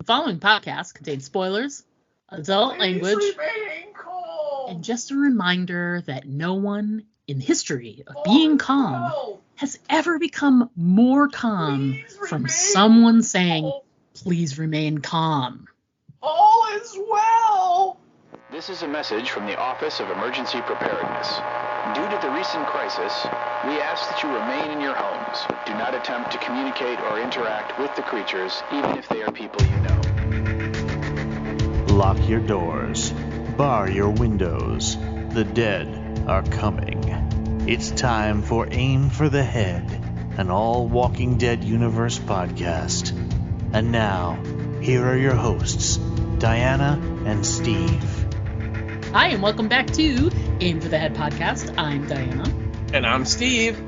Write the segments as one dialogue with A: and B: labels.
A: following podcast contains spoilers, adult language, and just a reminder that no one in the history of being calm has ever become more calm from someone saying, "Please remain calm."
B: All is well.
C: This is a message from the Office of Emergency Preparedness. Due to the recent crisis, we ask that you remain in your homes. Do not attempt to communicate or interact with the creatures, even if they are people you know.
D: Lock your doors. Bar your windows. The dead are coming. It's time for Aim for the Head, an all Walking Dead universe podcast. And now, here are your hosts, Diana and Steve.
A: Hi, and welcome back to Aim for the Head podcast. I'm Diana.
B: And I'm Steve.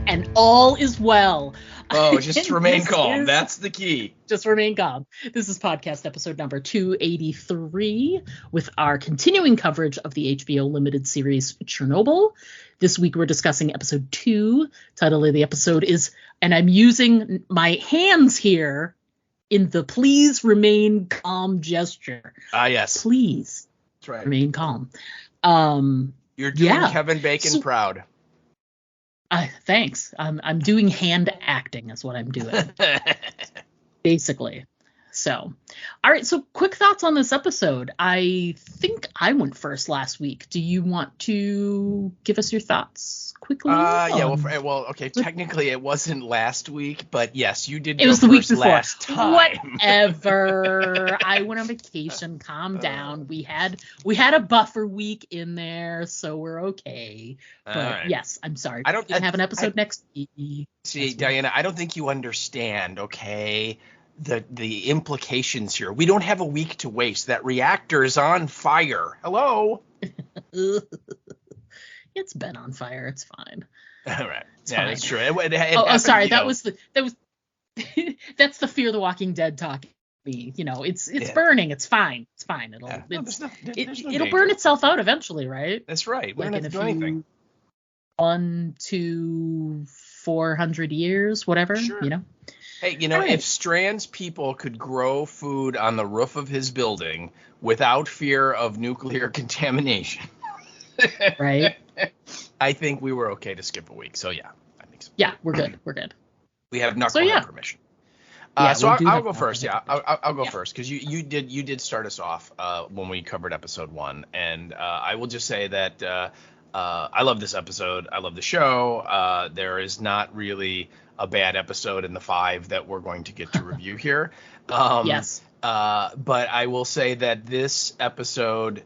A: And all is well.
B: Oh, just remain calm. That's the key.
A: Just remain calm. This is podcast episode number 283 with our continuing coverage of the HBO limited series Chernobyl. This week we're discussing episode 2. Title of the episode is, and I'm using my hands here in the please remain calm gesture.
B: Yes.
A: Please.
B: That's right.
A: Remain calm.
B: You're doing Kevin Bacon proud.
A: Thanks. I'm doing hand acting is what I'm doing. Basically. So, all right. So quick thoughts on this episode. I think I went first last week. Do you want to give us your thoughts quickly?
B: Okay. Technically it wasn't last week, but yes, you did.
A: It was the week before.
B: Last time.
A: Whatever. I went on vacation. Calm down. We had a buffer week in there, so we're okay. But
B: right.
A: Yes, I'm sorry. I don't have an episode next week.
B: See, Diana, I don't think you understand. Okay. The implications here. We don't have a week to waste. That reactor is on fire. Hello.
A: It's been on fire. It's fine.
B: All right.
A: It's
B: yeah,
A: fine.
B: that's true.
A: Sorry. That was that's the Fear the Walking Dead talk. It's burning. It's fine. It's fine. It'll burn itself out eventually, right?
B: That's right. We
A: Like
B: don't have to do anything.
A: 1 to 400 years, whatever.
B: Sure. Hey,
A: Right.
B: If Strand's people could grow food on the roof of his building without fear of nuclear contamination,
A: Right.
B: I think we were okay to skip a week. So, yeah, I think so.
A: Yeah, we're good. We're good.
B: We have knucklehead permission. So I'll go first. Yeah, I'll go first because you did start us off when we covered episode 1. And I will just say that I love this episode. I love the show. There is not really a bad episode in the 5 that we're going to get to review here.
A: Yes.
B: But I will say that this episode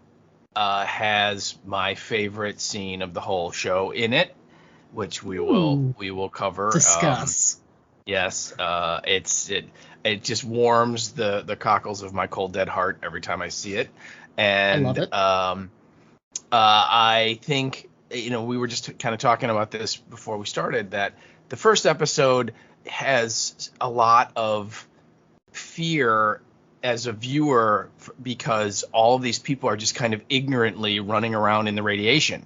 B: has my favorite scene of the whole show in it, which we will cover.
A: Discuss.
B: Yes. It just warms the cockles of my cold dead heart every time I see it. And
A: I love it.
B: I think, we were just kind of talking about this before we started, that the first episode has a lot of fear as a viewer because all of these people are just kind of ignorantly running around in the radiation,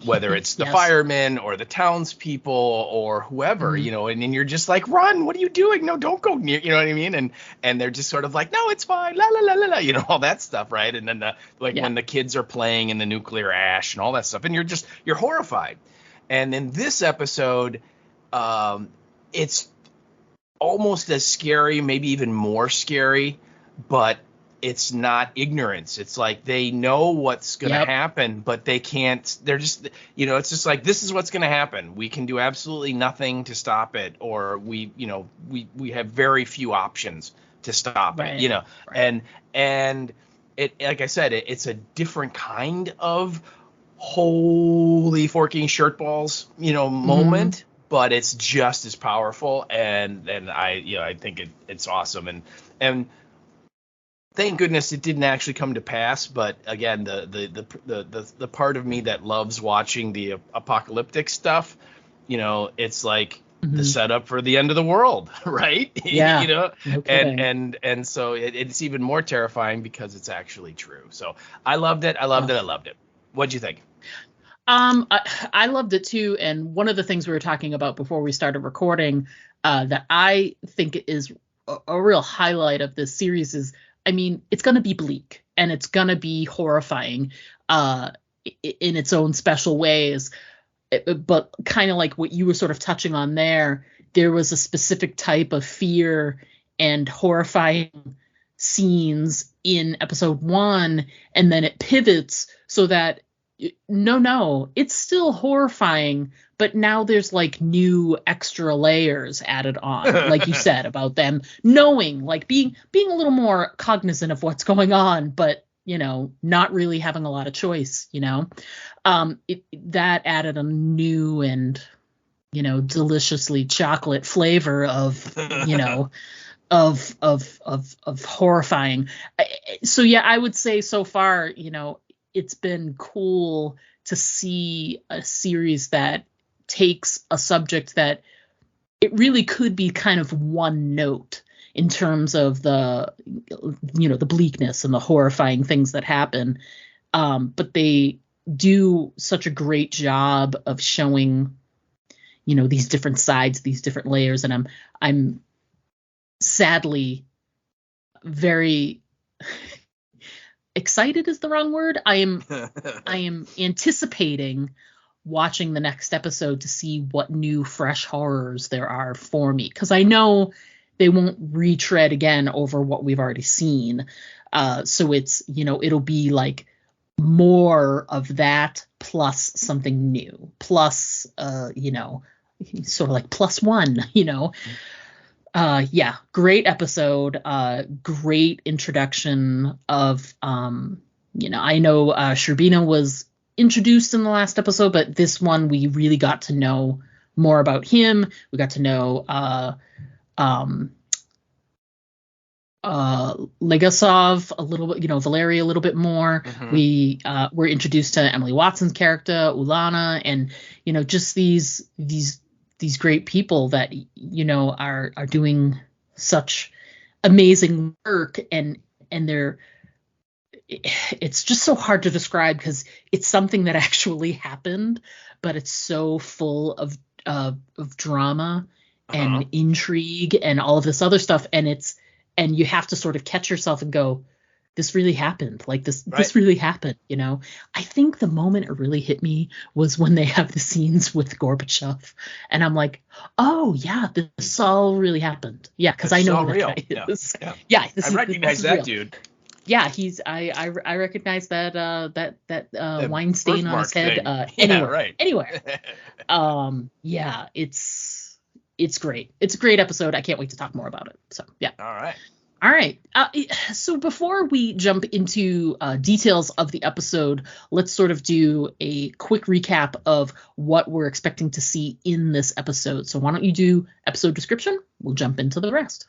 B: whether it's the firemen or the townspeople or whoever, and then you're just like, run, what are you doing? No, don't go near, you know what I mean? And they're just sort of like, no, it's fine, la, la, la, la, la, all that stuff, right? And then when the kids are playing in the nuclear ash and all that stuff, and you're horrified. And in this episode, it's almost as scary, maybe even more scary, but it's not ignorance. It's like they know what's going to happen, but they can't. They're just, it's just like, this is what's going to happen. We can do absolutely nothing to stop it, or we have very few options to stop it. Right. And it, like I said, it's a different kind of holy forking shirt balls, moment. But it's just as powerful, and I think it's awesome, and thank goodness it didn't actually come to pass. But again, the part of me that loves watching the apocalyptic stuff, it's like the setup for the end of the world, right?
A: Yeah.
B: No
A: kidding.
B: And so it's even more terrifying because it's actually true. So I loved it. I loved it. What'd you think?
A: I loved it too, and one of the things we were talking about before we started recording that I think is a real highlight of this series is, I mean, it's going to be bleak and it's going to be horrifying in its own special ways. But kind of like what you were sort of touching on there was a specific type of fear and horrifying scenes in episode 1, and then it pivots so that no, it's still horrifying, but now there's like new extra layers added on, like you said, about them knowing, like being a little more cognizant of what's going on, but not really having a lot of choice. That added a new and deliciously chocolate flavor of of horrifying. So yeah, I would say so far, it's been cool to see a series that takes a subject that it really could be kind of one note in terms of the the bleakness and the horrifying things that happen, but they do such a great job of showing these different sides, these different layers, and I'm sadly very excited is the wrong word. I am anticipating watching the next episode to see what new fresh horrors there are for me, because I know they won't retread again over what we've already seen. So it's, it'll be like more of that plus something new, plus, sort of like plus one, yeah, great episode. Great introduction of, I know Sherbina was introduced in the last episode, but this one we really got to know more about him. We got to know Legasov a little bit, Valeria a little bit more. Mm-hmm. We were introduced to Emily Watson's character, Ulana, and just these great people that are doing such amazing work, and it's just so hard to describe because it's something that actually happened, but it's so full of drama and intrigue and all of this other stuff, and you have to sort of catch yourself and go, this really happened. Like this really happened. I think the moment it really hit me was when they have the scenes with Gorbachev, and I'm like, oh yeah, this all really happened. Yeah, because I know who that guy is. Yeah,
B: I recognize that dude.
A: Yeah, I recognize that wine stain on his head anywhere. Yeah, it's great. It's a great episode. I can't wait to talk more about it. So yeah. All right. So before we jump into details of the episode, let's sort of do a quick recap of what we're expecting to see in this episode. So why don't you do episode description? We'll jump into the rest.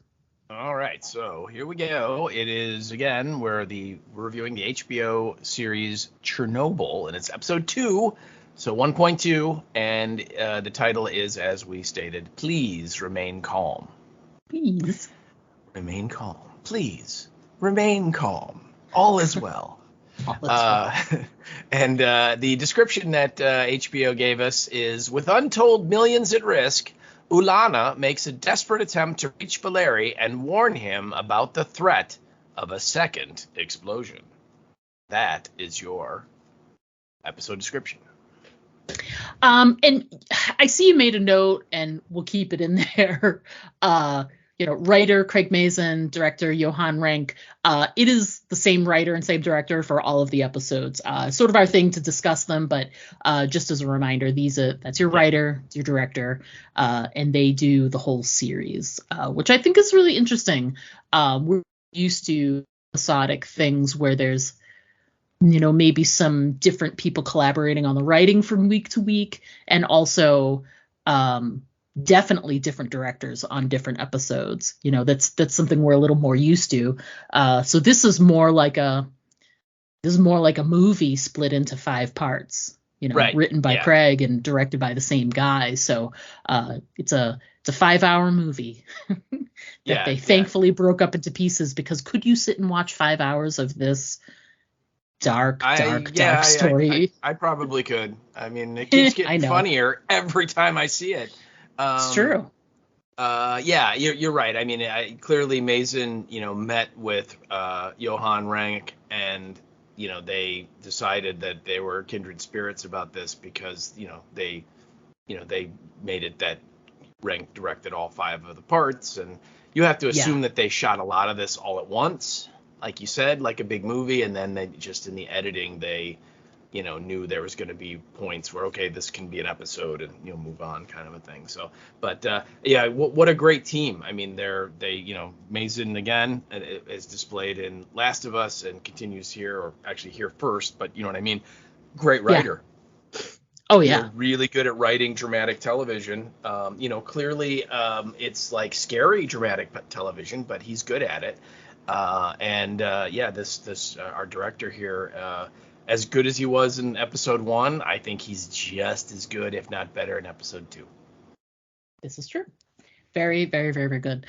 B: All right. So here we go. It is, again, we're reviewing the HBO series Chernobyl, and it's episode 2. So 1.2, and the title is, as we stated, Please Remain Calm.
A: Please.
B: Remain calm. Please remain calm. All is well. And the description that HBO gave us is, with untold millions at risk, Ulana makes a desperate attempt to reach Valeri and warn him about the threat of a second explosion. That is your episode description.
A: And I see you made a note, and we'll keep it in there. Writer Craig Mazin, director Johan Renck. It is the same writer and same director for all of the episodes. Sort of our thing to discuss them, but just as a reminder, that's your writer, it's your director, and they do the whole series, which I think is really interesting. We're used to episodic things where there's maybe some different people collaborating on the writing from week to week, and also definitely different directors on different episodes. That's something we're a little more used to. So this is more like a movie split into 5 parts. Written by Craig and directed by the same guy. So it's a 5-hour movie that they thankfully broke up into pieces, because could you sit and watch 5 hours of this dark story?
B: I probably could. I mean, it keeps getting funnier every time I see it.
A: It's true.
B: Yeah, you're right. I mean, clearly Mason, met with Johann Rank, and they decided that they were kindred spirits about this because they made it that Rank directed all 5 of the parts, and you have to assume that they shot a lot of this all at once, like you said, like a big movie, and then they just in the editing they knew there was going to be points where, okay, this can be an episode and move on, kind of a thing. So, but yeah, what a great team. I mean, Mason again is displayed in Last of Us and continues here, or actually here first, but you know what I mean. Great writer.
A: Yeah. Oh yeah.
B: Really good at writing dramatic television. Clearly it's like scary dramatic television, but he's good at it. This our director here. As good as he was in episode 1, I think he's just as good, if not better, in episode 2.
A: This is true. Very, very, very, very good.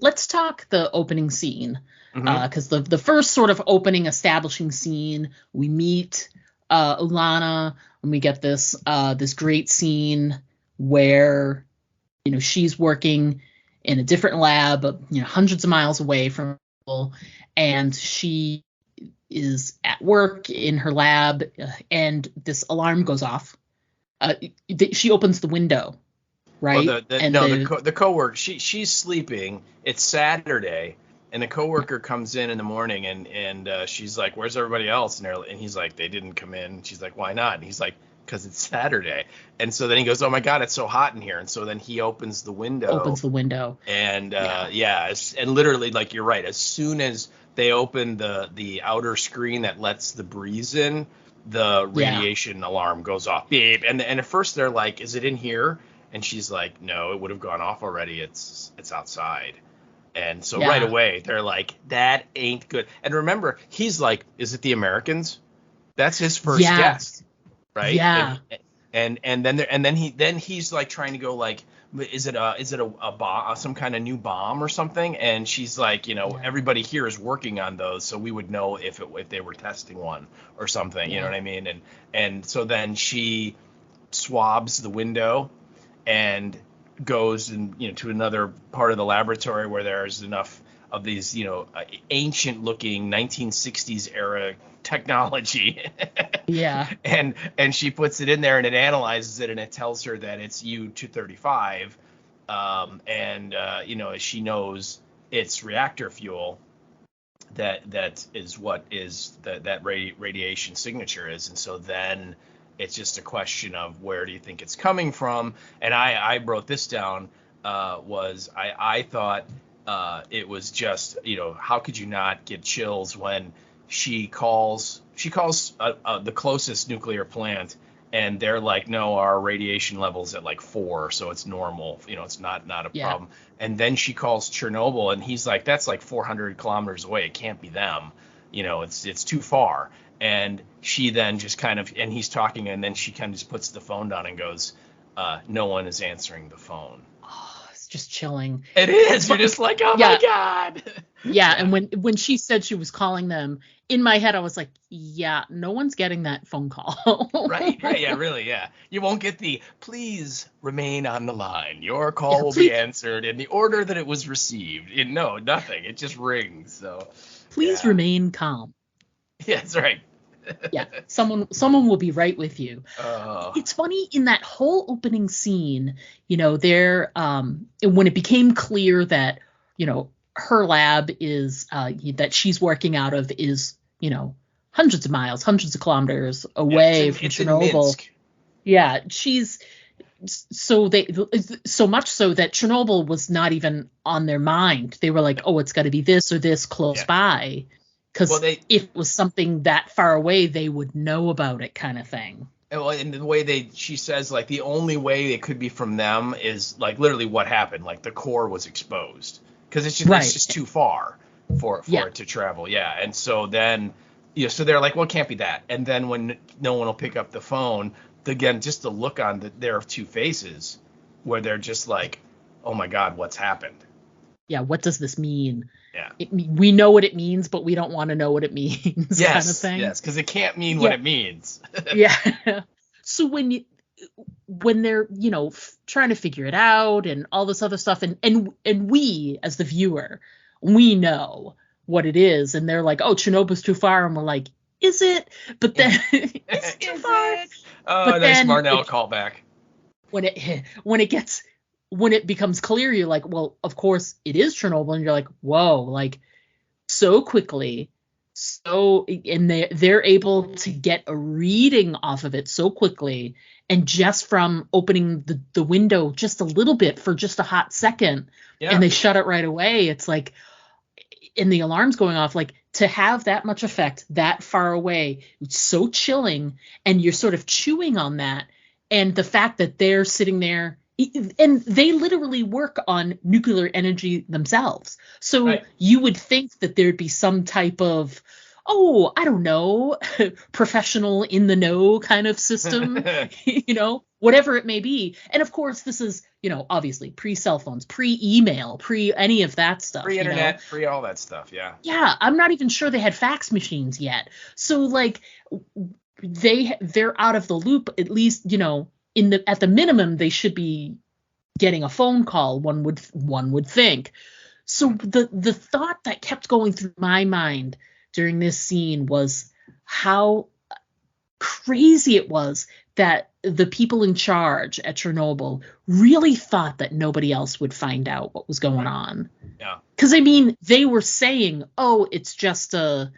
A: Let's talk the opening scene, because the first sort of opening establishing scene, we meet Ulana, and we get this great scene where she's working in a different lab, hundreds of miles away from people, and she is at work in her lab, and this alarm goes off. She opens the window, right?
B: Well, the coworker, she's sleeping. It's Saturday, and the coworker comes in the morning, and she's like, "Where's everybody else?" And he's like, "They didn't come in." She's like, "Why not?" And he's like, "Because it's Saturday." And so then he goes, "Oh my God, it's so hot in here." And so then he opens the window. And and literally, like, you're right. As soon as they open the outer screen that lets the breeze in, the radiation alarm goes off. Beep. And at first they're like, "Is it in here?" And she's like, "No, it would have gone off already. It's outside." And so right away they're like, "That ain't good." And remember, he's like, "Is it the Americans?" That's his first guess, right?
A: Yeah.
B: And then he's like trying to go like, is it a bomb, some kind of new bomb or something? And she's like, everybody here is working on those, so we would know if they were testing one or something. You know what I mean? And so then she swabs the window and goes to another part of the laboratory where there's enough of these ancient looking 1960s era technology. And she puts it in there, and it analyzes it, and it tells her that it's U-235, she knows it's reactor fuel that is what is that radiation signature is. And so then it's just a question of where do you think it's coming from. And I wrote this down. I thought it was just, how could you not get chills when she calls the closest nuclear plant, and they're like, "No, our radiation level's at like 4, so it's normal. It's not a problem." And then she calls Chernobyl, and he's like, "That's like 400 kilometers away. It can't be them. It's too far." And she then just kind of, and he's talking, and then she kind of just puts the phone down and goes, "No one is answering the phone."
A: It's just chilling.
B: It is. You're just like, "Oh my God."
A: Yeah, and when she said she was calling them, in my head I was like, yeah, no one's getting that phone call.
B: Right, yeah, really, yeah. You won't get the "please remain on the line. Your call will be answered in the order that it was received." No, nothing. It just rings. So
A: please remain calm.
B: Yeah, that's right.
A: Yeah, someone will be right with you. It's funny, in that whole opening scene, there when it became clear that her lab is that she's working out of is hundreds of miles, hundreds of kilometers away from Chernobyl. Yeah, she's so much so that Chernobyl was not even on their mind. They were like, "Oh, it's got to be this or this close by." Because if it was something that far away, they would know about it, kind of thing.
B: And the way she says, like, the only way it could be from them is, like, literally what happened. Like, the core was exposed. Because it's just too far for it to travel. Yeah. And so then, so they're like, "Well, it can't be that." And then when no one will pick up the phone, again, just the look on their two faces where they're just like, "Oh, my God, what's happened?"
A: Yeah, what does this mean?
B: Yeah.
A: We know what it means, but we don't want to know what it means, kind of thing.
B: Yes, because it can't mean what it means.
A: Yeah. So when when they're, trying to figure it out and all this other stuff, and we as the viewer, we know what it is, and they're like, oh, Chernobyl's too far, and we're like, is it? But then it's too far.
B: Oh, nice Marnell callback.
A: When it becomes clear, you're like, well, of course it is Chernobyl, and you're like, whoa, like so quickly. And they're able to get a reading off of it so quickly, and just from opening the window just a little bit for just a hot second, and they shut it right away. It's like, and the alarm's going off, like to have that much effect that far away, it's so chilling, and you're sort of chewing on that, and the fact that they're sitting there. And they literally work on nuclear energy themselves. So You would think that there'd be some type of, I don't know, professional in the know kind of system, whatever it may be. And of course, this is, obviously pre-cell phones, pre-email, pre-any of that stuff.
B: Pre-internet, pre all that stuff, yeah.
A: Yeah, I'm not even sure they had fax machines yet. So, like, they're out of the loop, at least, at the minimum, they should be getting a phone call, one would think. So the thought that kept going through my mind during this scene was how crazy it was that the people in charge at Chernobyl really thought that nobody else would find out what was going on.
B: Yeah.
A: Because, they were saying, it's just the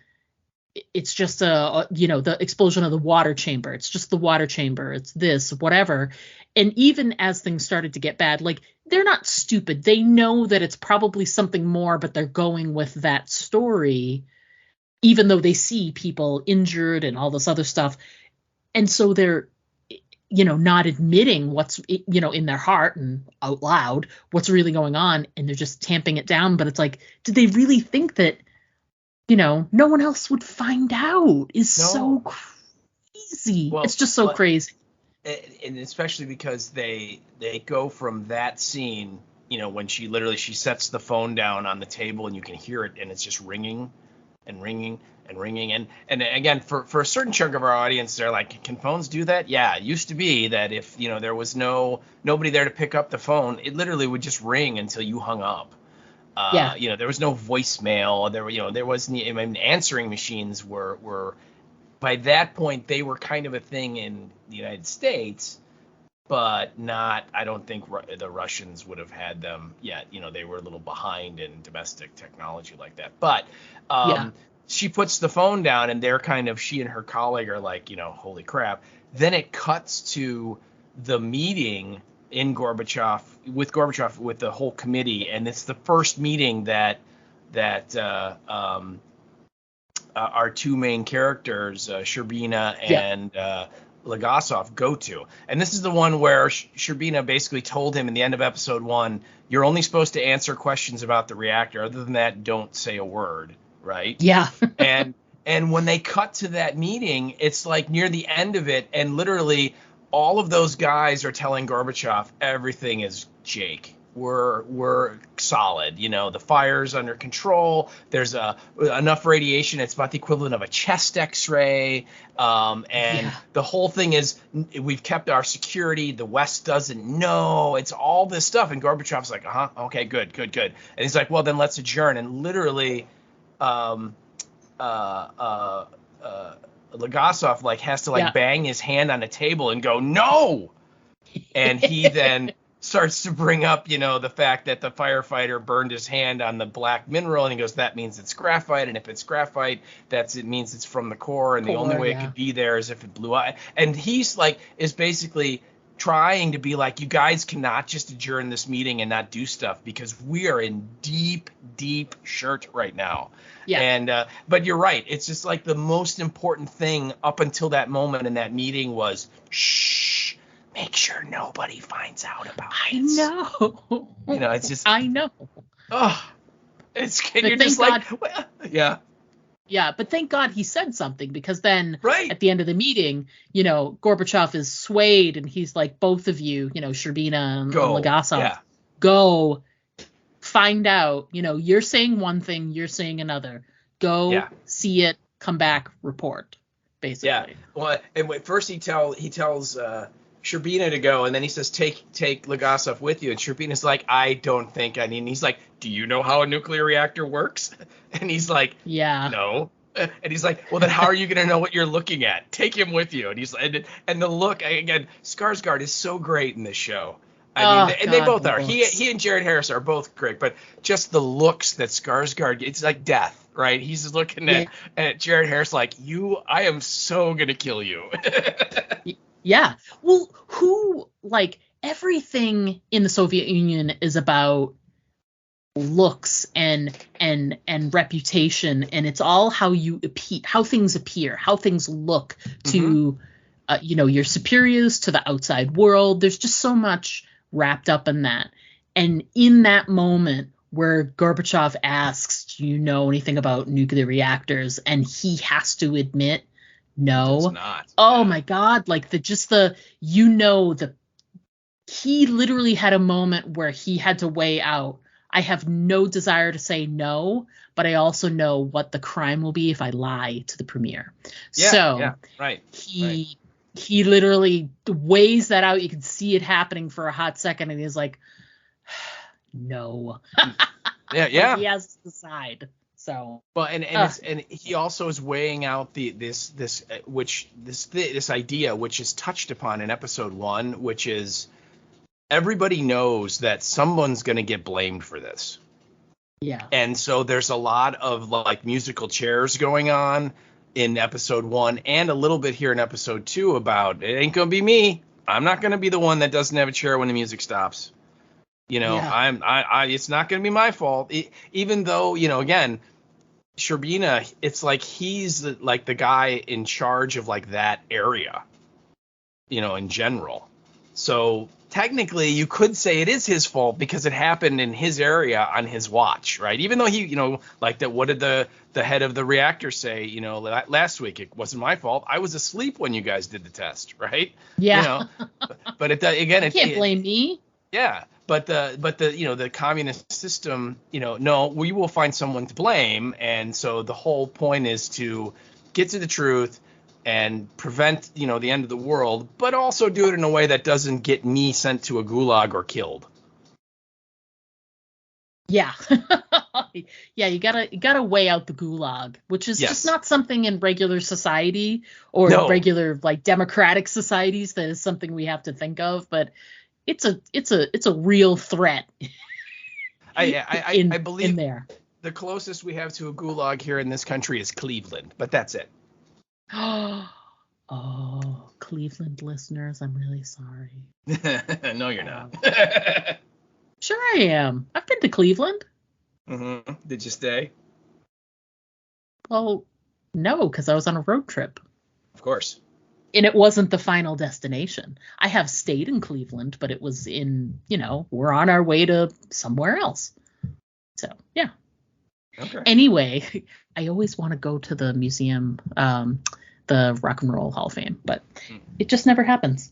A: explosion of the water chamber. It's just the water chamber. It's this, whatever. And even as things started to get bad, like, they're not stupid. They know that it's probably something more, but they're going with that story, even though they see people injured and all this other stuff. And so they're, not admitting what's, in their heart and out loud, what's really going on. And they're just tamping it down. But it's like, did they really think that, no one else would find out? So crazy. Well, it's just so crazy.
B: And especially because they go from that scene, when she sets the phone down on the table and you can hear it and it's just ringing and ringing and ringing. And again, for a certain chunk of our audience, they're like, can phones do that? Yeah, it used to be that if, there was nobody there to pick up the phone, it literally would just ring until you hung up. There was no voicemail. There wasn't. Answering machines were by that point they were kind of a thing in the United States, but not. I don't think the Russians would have had them yet. They were a little behind in domestic technology like that. But she puts the phone down, and she and her colleague are like, holy crap. Then it cuts to the meeting with Gorbachev with the whole committee, and it's the first meeting that our two main characters, Sherbina and Legasov, go to. And this is the one where Sherbina basically told him in the end of episode 1, you're only supposed to answer questions about the reactor. Other than that, don't say a word, right?
A: Yeah.
B: and when they cut to that meeting, it's like near the end of it, and literally all of those guys are telling Gorbachev everything is Jake. We're solid. The fire's under control. There's enough radiation. It's about the equivalent of a chest X-ray. The whole thing is we've kept our security. The West doesn't know. It's all this stuff. And Gorbachev's like, okay, good. And he's like, well, then let's adjourn. And literally, Legasov has to bang his hand on a table and go, no. And he then starts to bring up, the fact that the firefighter burned his hand on the black mineral, and he goes, that means it's graphite, and if it's graphite, it means it's from the core, and the only way it could be there is if it blew out. And he's is basically trying to be like, you guys cannot just adjourn this meeting and not do stuff, because we are in deep shirt right now. Yeah. And but you're right, it's just like the most important thing up until that moment in that meeting was shh. Make sure nobody finds out about it.
A: I know.
B: It's just.
A: I know.
B: Oh, you're just like, well, yeah.
A: Yeah, but thank God he said something, because then at the end of the meeting, Gorbachev is swayed, and he's like, both of you, Sherbina and Legasov, go find out. You're saying one thing, you're saying another. Go see it, come back, report. Basically.
B: Yeah. Well, and first he tells. Sherbina to go, and then he says, take Legasov with you. And Sherbina's like, I don't think I need. And he's like, do you know how a nuclear reactor works? And he's like,
A: Yeah.
B: no. And he's like, well, then how are you going to know what you're looking at? Take him with you. And he's and the look, again, Skarsgård is so great in this show. I mean, and they both are. He and Jared Harris are both great, but just the looks that Skarsgård, it's like death, right? He's looking at Jared Harris like, I am so going to kill you.
A: Yeah. Well, everything in the Soviet Union is about looks and reputation, and it's all how things appear, how things look to your superiors, to the outside world. There's just so much wrapped up in that. And in that moment where Gorbachev asks, do you know anything about nuclear reactors, and he has to admit no. My God, he literally had a moment where he had to weigh out, I have no desire to say no, but I also know what the crime will be if I lie to the premier. He literally weighs that out. You can see it happening for a hot second, and he's like, no.
B: Yeah.
A: He has to decide. So
B: well, and he also is weighing out this idea, which is touched upon in episode 1, which is everybody knows that someone's going to get blamed for this.
A: Yeah.
B: And so there's a lot of like musical chairs going on in episode 1 and a little bit here in episode 2 about it ain't going to be me. I'm not going to be the one that doesn't have a chair when the music stops. It's not going to be my fault. Even though, again, Sherbina, it's like he's like the guy in charge of like that area, in general. So technically you could say it is his fault because it happened in his area on his watch, right? Even though he, like that, what did the head of the reactor say, last week? It wasn't my fault. I was asleep when you guys did the test, right?
A: Yeah.
B: But it can't
A: blame me.
B: Yeah. But the communist system, no, we will find someone to blame. And so the whole point is to get to the truth and prevent, the end of the world, but also do it in a way that doesn't get me sent to a gulag or killed.
A: Yeah. Yeah, you gotta weigh out the gulag, which is just not something in regular society or regular like democratic societies that is something we have to think of, but it's a real threat.
B: I believe
A: in there.
B: The closest we have to a gulag here in this country is Cleveland, but that's it.
A: Oh, Cleveland listeners, I'm really sorry.
B: No, you're not.
A: Sure I am. I've been to Cleveland.
B: Mm-hmm. Did you stay?
A: Well, no, because I was on a road trip.
B: Of course.
A: And it wasn't the final destination. I have stayed in Cleveland, but it was in, we're on our way to somewhere else. So, yeah.
B: Okay.
A: Anyway, I always want to go to the museum, the Rock and Roll Hall of Fame, but it just never happens.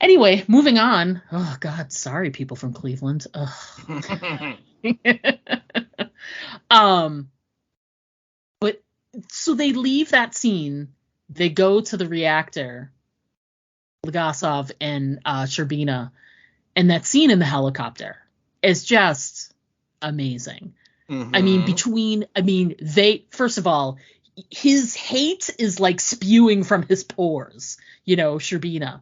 A: Anyway, moving on. Oh, God, sorry, people from Cleveland. But so they leave that scene. They go to the reactor, Legasov and Sherbina, and that scene in the helicopter is just amazing.
B: Mm-hmm.
A: I mean, first of all, his hate is like spewing from his pores, Sherbina.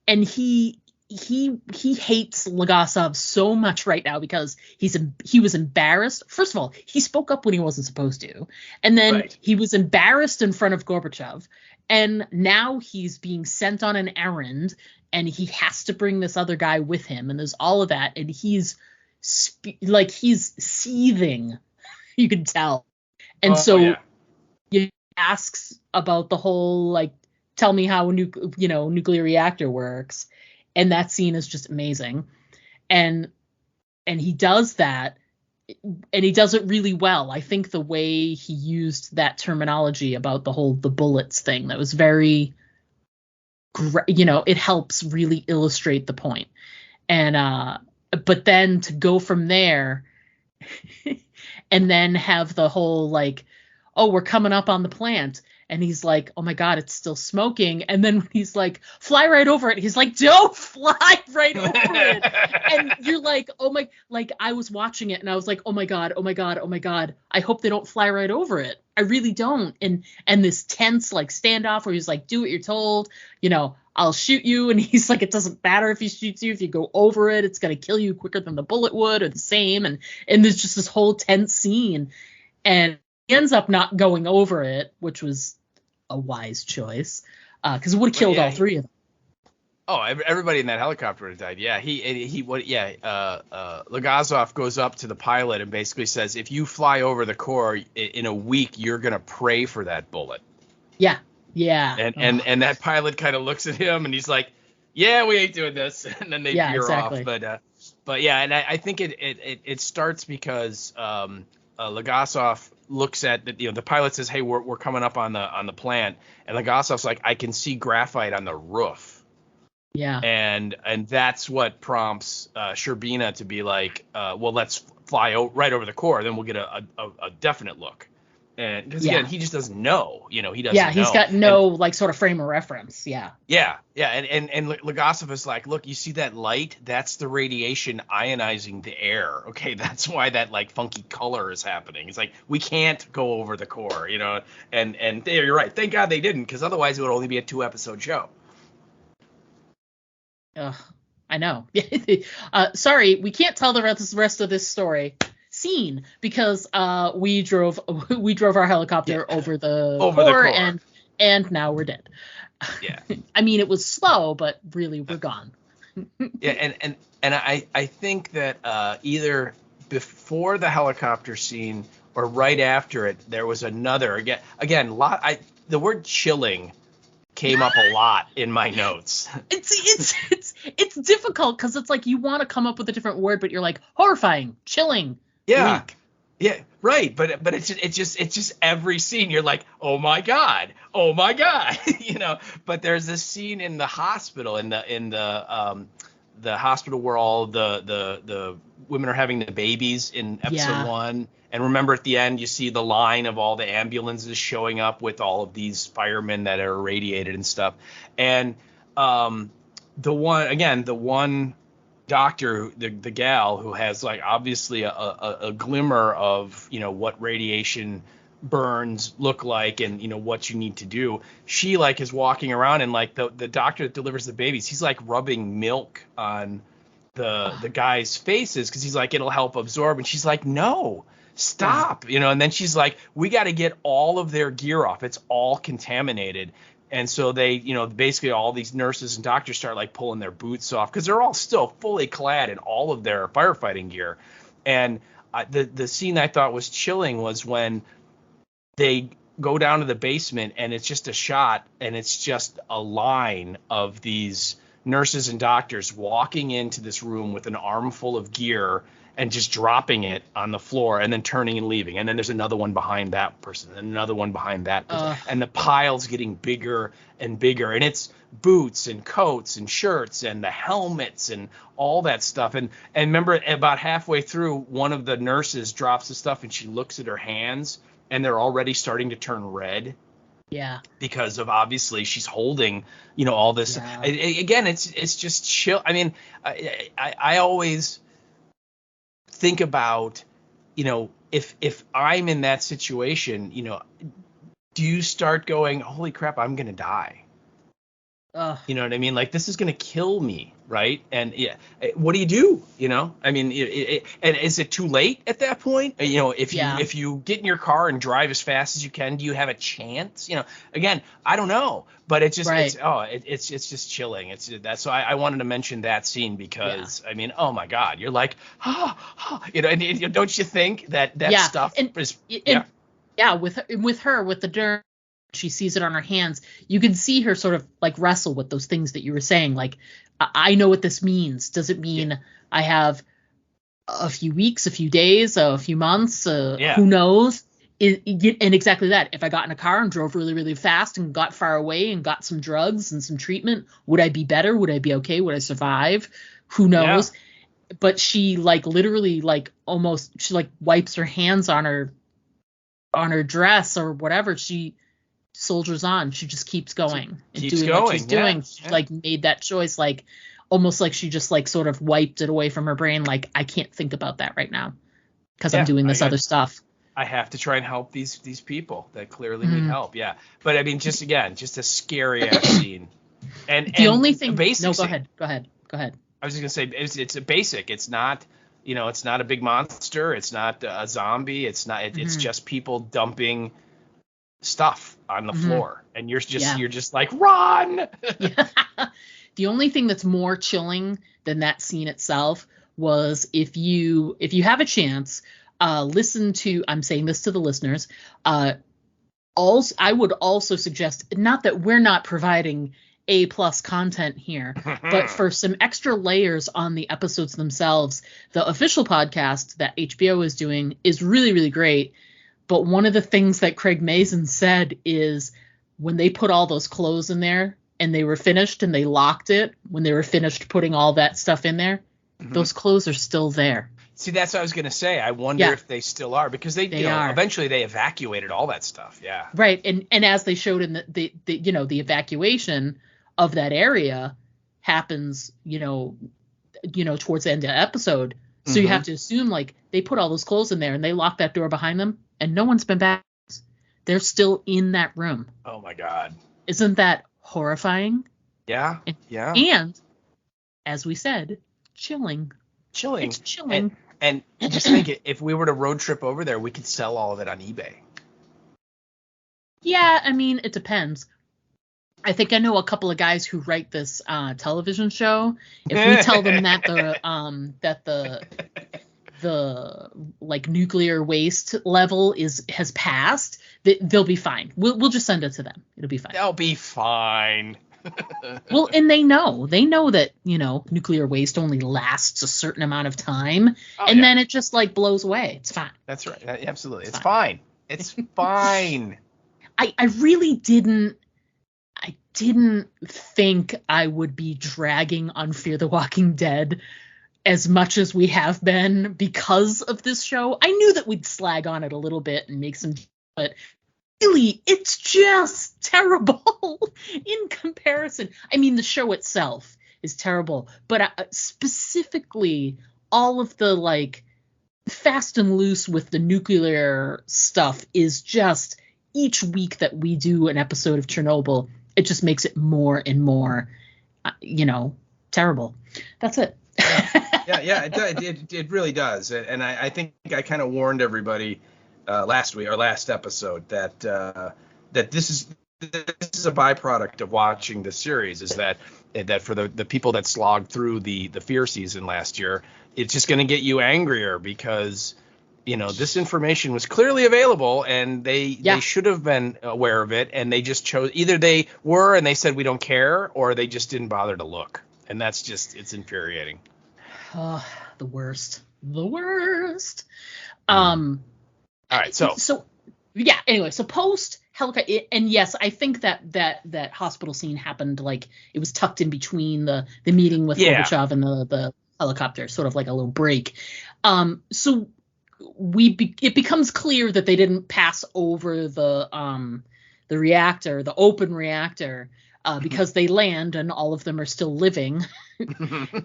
A: And he hates Legasov so much right now because he was embarrassed. First of all, he spoke up when he wasn't supposed to. And then he was embarrassed in front of Gorbachev. And now he's being sent on an errand and he has to bring this other guy with him. And there's all of that. And he's he's seething. You can tell. And he asks about the whole, tell me how a nuclear reactor works. And that scene is just amazing. And he does that, and he does it really well. I think the way he used that terminology about the bullets thing, that was very, it helps really illustrate the point. And, but then to go from there and then have the whole, oh, we're coming up on the plant. And he's like, oh my God, it's still smoking. And then when he's like, fly right over it, he's like, don't fly right over it. And you're like, oh my, like I was watching it and I was like, oh my God, oh my God, oh my God. I hope they don't fly right over it. I really don't. And this tense like standoff where he's like, do what you're told, I'll shoot you. And he's like, it doesn't matter if he shoots you. If you go over it, it's going to kill you quicker than the bullet would, or the same. And there's just this whole tense scene. And he ends up not going over it, which was a wise choice, because it would have killed all three of them.
B: Oh, everybody in that helicopter would have died. Yeah, Legazov goes up to the pilot and basically says, if you fly over the core in a week, you're going to pray for that bullet.
A: Yeah. Yeah.
B: And that pilot kind of looks at him and he's like, yeah, we ain't doing this. And then they veer off. But yeah, and I think it starts because Legasov looks at the pilot says, hey, we're coming up on the plant. And Legasov's like, I can see graphite on the roof.
A: Yeah.
B: And that's what prompts Sherbina to be like, well, let's fly right over the core. Then we'll get a definite look. And because again, he just doesn't know, he doesn't know.
A: Yeah, he's got no sort of frame of reference. Yeah.
B: Yeah. Yeah. And Legasov is like, look, you see that light? That's the radiation ionizing the air. Okay. That's why that funky color is happening. It's like, we can't go over the core, and you're right. Thank God they didn't, because otherwise it would only be a 2-episode show.
A: I know. Sorry, we can't tell the rest of this story scene because we drove our helicopter over the core. And now we're dead.
B: Yeah.
A: I mean, it was slow, but really we're gone.
B: Yeah, and I think that either before the helicopter scene or right after it, there was another again the word chilling came up a lot in my notes.
A: It's difficult because it's like you want to come up with a different word, but you're like horrifying, chilling.
B: Yeah.
A: Bleak.
B: Yeah, right. But it's just every scene you're like, oh my God. But there's this scene in the hospital in the hospital where all the women are having the babies in episode 1. And remember at the end you see the line of all the ambulances showing up with all of these firemen that are irradiated and stuff. And the one doctor, the gal who has obviously a glimmer of what radiation burns look like and what you need to do, she is walking around and the doctor that delivers the babies, he's rubbing milk on the guys' faces because he's like, it'll help absorb, and she's like, no, stop. And then she's like, we got to get all of their gear off, it's all contaminated. And so they, basically all these nurses and doctors start pulling their boots off because they're all still fully clad in all of their firefighting gear. And the scene I thought was chilling was when they go down to the basement and it's just a shot and it's just a line of these nurses and doctors walking into this room with an armful of gear and just dropping it on the floor and then turning and leaving. And then there's another one behind that person and another one behind that person. And the pile's getting bigger and bigger. And it's boots and coats and shirts and the helmets and all that stuff. And remember, about halfway through, one of the nurses drops the stuff and she looks at her hands and they're already starting to turn red.
A: Yeah.
B: Because of obviously she's holding, all this. Yeah. Again, it's just chill. I mean, I always think about, if I'm in that situation, do you start going, holy crap, I'm going to die? You know what I mean? This is going to kill me, right? And what do you do? I mean, and is it too late at that point? If you get in your car and drive as fast as you can, do you have a chance? Again, I don't know, but it's just it's just chilling. So I wanted to mention that scene because I mean, oh my God, you're like, and don't you think that stuff is
A: with her with the dirt. She sees it on her hands. You can see her sort of wrestle with those things that you were saying. I know what this means. Does it mean I have a few weeks, a few days, a few months? Who knows? And exactly that. If I got in a car and drove really, really fast and got far away and got some drugs and some treatment, would I be better? Would I be okay? Would I survive? Who knows? Yeah. But she literally almost she wipes her hands on her dress or whatever. soldiers on. She just keeps going and
B: Keeps
A: doing
B: going.
A: what she's doing.
B: Yeah.
A: She like made that choice, like almost like she just like sort of wiped it away from her brain. Like, I can't think about that right now because I'm doing this other stuff.
B: I have to try and help these people that clearly need help. Yeah. But I mean, just a scary ass scene. And
A: the only thing,
B: basic.
A: No, go ahead.
B: I was just gonna say it's a basic. It's not, it's not a big monster. It's not a zombie. It's not. It's just people dumping stuff on the floor, and you're just like, run.
A: Yeah. The only thing that's more chilling than that scene itself was if you have a chance, listen to. I'm saying this to the listeners. Also, I would also suggest, not that we're not providing A+ content here, but for some extra layers on the episodes themselves, the official podcast that HBO is doing is really, really great. But one of the things that Craig Mazin said is when they put all those clothes in there and they were finished and they locked it, when they were finished putting all that stuff in there, those clothes are still there.
B: See, that's what I was going to say. I wonder if they still are, because they are. Eventually they evacuated all that stuff. Yeah.
A: Right. And as they showed in the the evacuation of that area happens, towards the end of the episode. So you have to assume like they put all those clothes in there and they locked that door behind them and no one's been back. They're still in that room.
B: Oh my God.
A: Isn't that horrifying?
B: Yeah. Yeah.
A: And as we said, chilling. It's chilling.
B: And just think, if we were to road trip over there, we could sell all of it on eBay.
A: Yeah, I mean, it depends. I think I know a couple of guys who write this television show. If we tell them that the like nuclear waste level has passed, they'll be fine. We'll just send it to them. It'll be fine.
B: They'll be fine.
A: Well, and they know that, nuclear waste only lasts a certain amount of time, then it just like blows away. It's fine.
B: That's right. Absolutely. It's fine. It's fine.
A: I really didn't think I would be dragging on Fear the Walking Dead as much as we have been because of this show. I knew that we'd slag on it a little bit and make some, but really, it's just terrible in comparison. I mean, the show itself is terrible, but specifically all of the like fast and loose with the nuclear stuff is just, each week that we do an episode of Chernobyl, it just makes it more and more, terrible. That's it.
B: Yeah, it really does. And I think I kind of warned everybody last episode that this is a byproduct of watching the series, is that for the people that slogged through the fear season last year, it's just going to get you angrier because this information was clearly available and they should have been aware of it, and they just chose, either they were and they said we don't care, or they just didn't bother to look, and that's just, it's infuriating.
A: Oh, the worst.
B: All right, so
A: yeah. Anyway, so post helicopter, and yes, I think that hospital scene happened like it was tucked in between the meeting with Gorbachev and the helicopter, sort of like a little break. So it becomes clear that they didn't pass over the reactor, the open reactor, because they land and all of them are still living.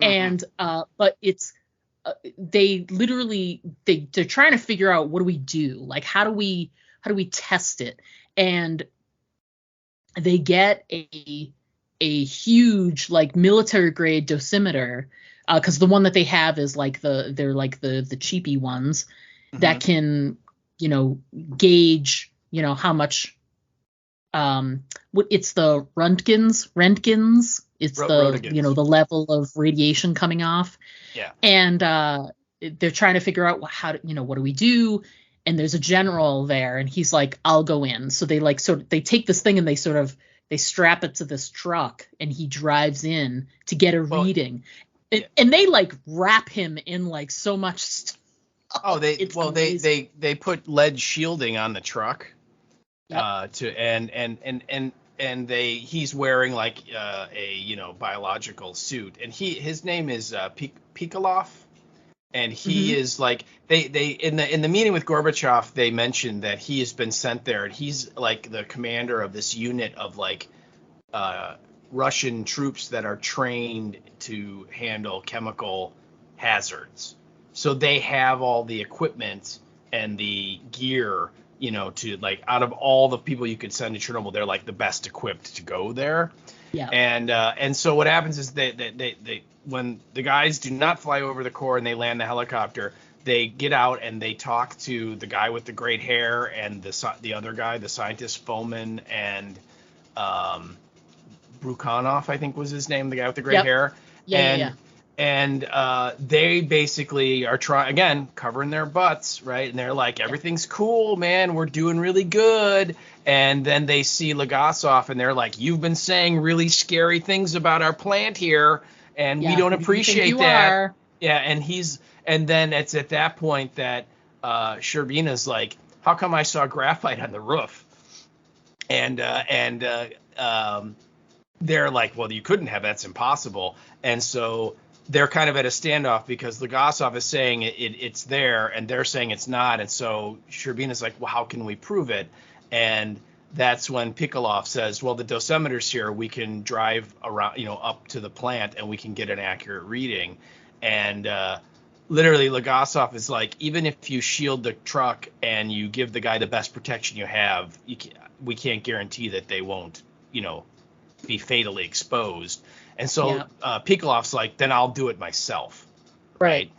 A: And but it's they're trying to figure out, what do we do? Like, how do we test it? And they get a huge like military grade dosimeter, because the one that they have is like the cheapy ones that can gauge how much it's the Röntgens. It's the the level of radiation coming off.
B: Yeah.
A: And they're trying to figure out how to, what do we do? And there's a general there, and he's like, I'll go in. So they they take this thing and they strap it to this truck, and he drives in to get a reading. And they like wrap him in like so much stuff.
B: Oh, they put lead shielding on the truck.
A: Yep.
B: He's wearing like a biological suit, and his name is Pikolov. And he is like they in the meeting with Gorbachev, they mentioned that he has been sent there, and he's like the commander of this unit of like Russian troops that are trained to handle chemical hazards. So they have all the equipment and the gear, to like out of all the people you could send to Chernobyl, they're like the best equipped to go there.
A: Yeah.
B: And so what happens is they when the guys do not fly over the core and they land the helicopter, they get out and they talk to the guy with the great hair and the other guy, the scientist Fomin, and Brukhanov, I think was his name, the guy with the great hair. And they basically are covering their butts, right? And they're like, everything's cool, man. We're doing really good. And then they see Legasov, and they're like, you've been saying really scary things about our plant here, and we don't appreciate that. Yeah, and then it's at that point that Sherbina's like, how come I saw graphite on the roof? And they're like, well, you couldn't have. That's impossible. And so they're kind of at a standoff because Legasov is saying it's there, and they're saying it's not. And so Sherbina's like, well, how can we prove it? And that's when Pikolov says, well, the dosimeter's here. We can drive around, up to the plant, and we can get an accurate reading. And literally Legasov is like, even if you shield the truck and you give the guy the best protection you have, we can't guarantee that they won't, be fatally exposed. And so Pikolov's like, then I'll do it myself. Right.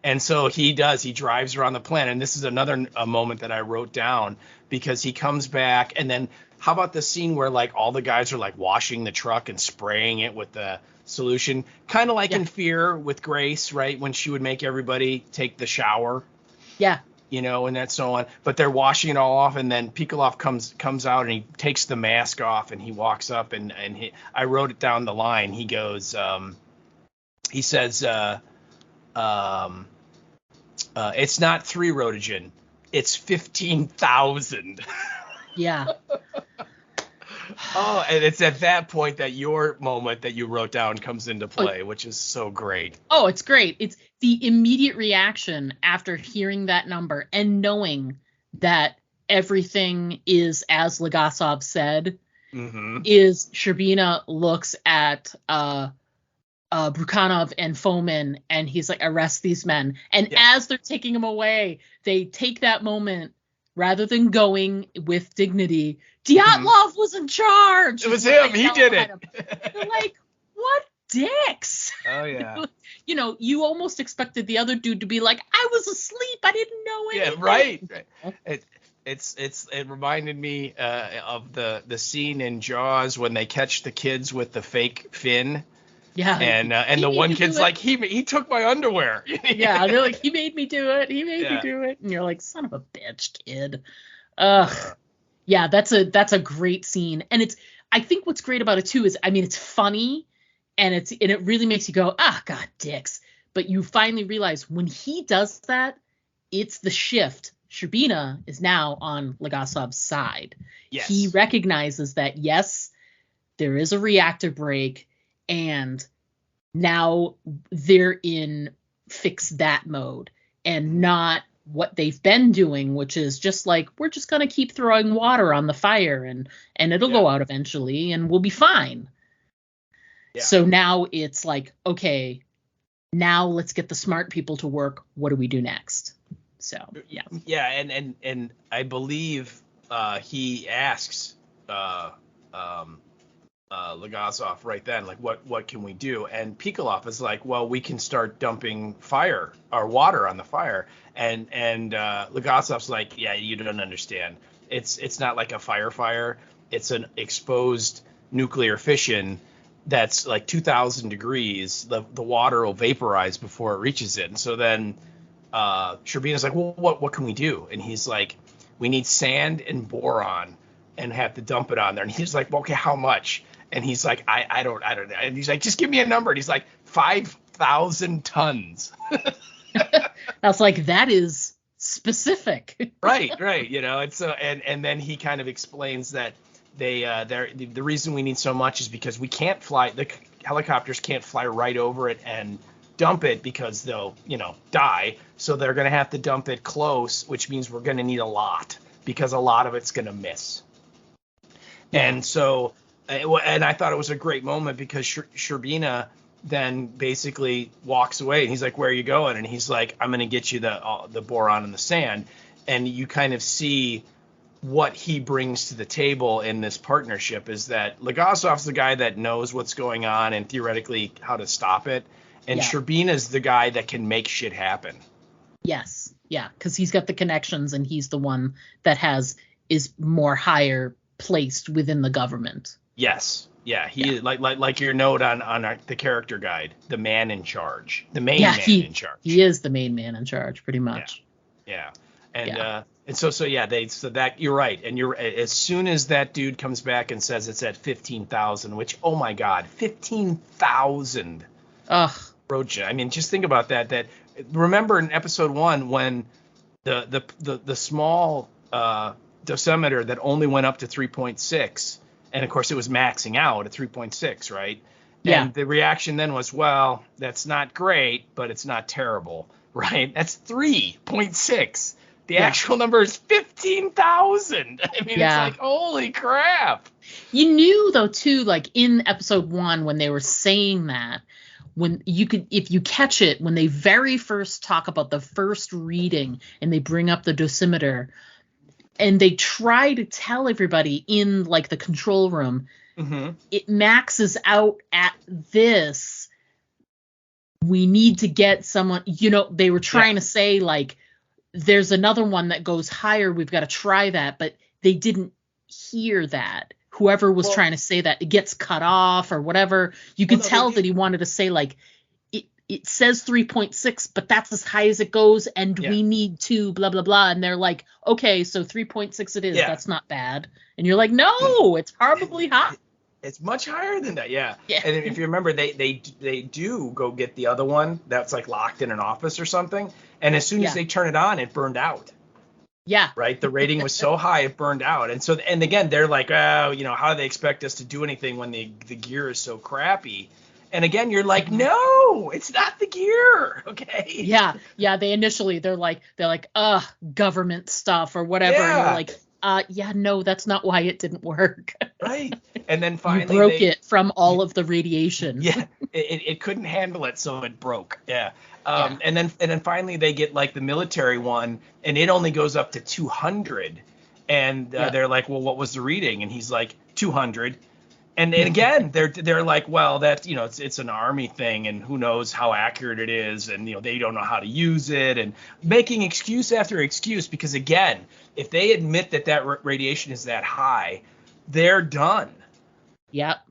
B: And so he drives around the plant. And this is another moment that I wrote down, because he comes back. And then how about the scene where like all the guys are like washing the truck and spraying it with the solution, kind of like in Fear with Grace, right? When she would make everybody take the shower. Yeah. And that's so on. But they're washing it all off, and then Pikolov comes out and he takes the mask off and he walks up and I wrote it down the line. He goes, he says, it's not 3 rotogen, it's 15,000. Yeah. Oh, and it's at that point that your moment that you wrote down comes into play, which is so great.
A: Oh, it's great. It's the immediate reaction after hearing that number and knowing that everything is as Legasov said, is Sherbina looks at Brukhanov and Fomin, and he's like, arrest these men. And as they're taking him away, they take that moment, rather than going with dignity, Dyatlov was in charge.
B: It was him. He did it.
A: They're like, what dicks?
B: Oh, yeah.
A: You almost expected the other dude to be like, I was asleep. I didn't know anything.
B: Yeah, right. It reminded me of the scene in Jaws when they catch the kids with the fake fin. Yeah. And the one kid's like, he took my underwear.
A: Yeah, they're like, he made me do it. He made me do it. And you're like, son of a bitch, kid. Ugh. Yeah, that's a great scene. And I think what's great about it too is, it's funny, and it really makes you go, God, dicks. But you finally realize when he does that, it's the shift. Sherbina is now on Legasov's side. Yes. He recognizes that, yes, there is a reactor break, and now they're in fix that mode and not what they've been doing, which is just like, we're just going to keep throwing water on the fire and it'll go out eventually and we'll be fine. Yeah. So now it's like, okay, now let's get the smart people to work. What do we do next? So, yeah.
B: Yeah. And I believe he asks Legasov right then, like, what can we do? And Pikolov is like, well, we can start dumping fire or water on the fire. And Legasov's like, yeah, you don't understand. It's not like a fire. It's an exposed nuclear fission that's like 2,000 degrees. The water will vaporize before it reaches it. And so then Sherbina's like, well, what can we do? And he's like, we need sand and boron and have to dump it on there. And he's like, well, okay, how much? And he's like, I don't know. And he's like, just give me a number. And he's like, 5,000 tons.
A: I was like, that is specific.
B: Right. And so and then he kind of explains that the reason we need so much is because we can't fly, the helicopters can't fly right over it and dump it because they'll, die. So they're going to have to dump it close, which means we're going to need a lot because a lot of it's going to miss. Yeah. And so, and I thought it was a great moment because Sherbina then basically walks away and he's like, where are you going? And he's like, I'm going to get you the boron in the sand. And you kind of see what he brings to the table in this partnership is that Legasov's the guy that knows what's going on and theoretically how to stop it. And Sherbina's the guy that can make shit happen. Yes.
A: Yeah. Because he's got the connections and he's the one that is more higher placed within the government.
B: Yes. Yeah. He like your note on the character guide, the man in charge, the main man in charge.
A: He is the main man in charge, pretty much.
B: Yeah. And so that you're right. And as soon as that dude comes back and says it's at 15,000, which, oh my God, 15,000.
A: Ugh.
B: Roja. I mean, just think about that remember in episode 1 when the small dosimeter that only went up to 3.6, and of course it was maxing out at 3.6, right? Yeah. And the reaction then was, well, that's not great, but it's not terrible, right? That's 3.6. The actual number is 15,000. I mean, it's like, holy crap.
A: You knew, though, too, like in episode 1 when they were saying that, when if you catch it, when they very first talk about the first reading and they bring up the dosimeter and they try to tell everybody in like the control room, it maxes out at this. We need to get someone, they were trying to say like, there's another one that goes higher. We've got to try that. But they didn't hear that. Whoever was trying to say that, it gets cut off or whatever. You could tell that he wanted to say like, it says 3.6, but that's as high as it goes. And we need to blah, blah, blah. And they're like, okay, so 3.6 it is. Yeah. That's not bad. And you're like, no, it's probably high.
B: It's much higher than that. Yeah. And if you remember, they do go get the other one that's like locked in an office or something. And as soon as they turn it on, it burned out.
A: Yeah.
B: Right. The rating was so high, it burned out. And so, and again, they're like, oh, how do they expect us to do anything when the gear is so crappy? And again, you're like, no, it's not the gear. Okay.
A: Yeah. Yeah. They're like, government stuff or whatever. Yeah. And they're like, no, that's not why it didn't work.
B: Right. And then finally
A: you broke it from all of the radiation.
B: Yeah. It couldn't handle it, so it broke. Yeah. And then finally they get like the military one, and it only goes up to 200. And they're like, well, what was the reading? And he's like, 200. And again, they're like, well, that it's an army thing, and who knows how accurate it is, and they don't know how to use it, and making excuse after excuse, because again, if they admit that radiation is that high, they're done.
A: Yep.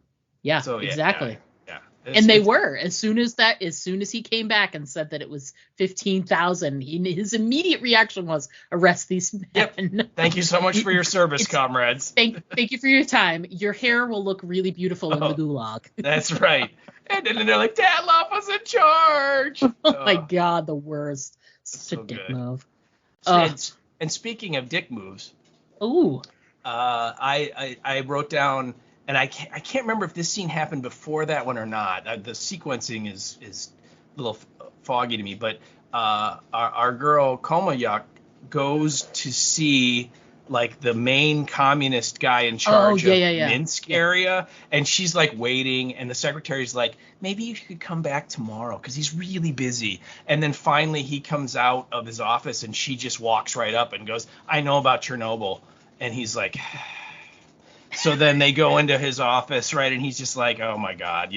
A: Yeah. So, exactly.
B: Yeah.
A: And they were as soon as he came back and said that it was 15,000, his immediate reaction was arrest these men.
B: Yep. Thank you so much for your service, comrades.
A: Thank you for your time. Your hair will look really beautiful in the gulag.
B: That's right. And then they're like, Dadloff was in charge.
A: Oh my God, the worst. Such a dick move.
B: And speaking of dick moves, I wrote down. And I can't remember if this scene happened before that one or not. The sequencing is a little foggy to me. But our girl Komayuk goes to see like the main communist guy in charge of Minsk area, and she's like waiting, and the secretary's like, maybe you could come back tomorrow because he's really busy. And then finally he comes out of his office, and she just walks right up and goes, I know about Chernobyl. And he's like. So then they go into his office, right, and he's just like, oh, my God,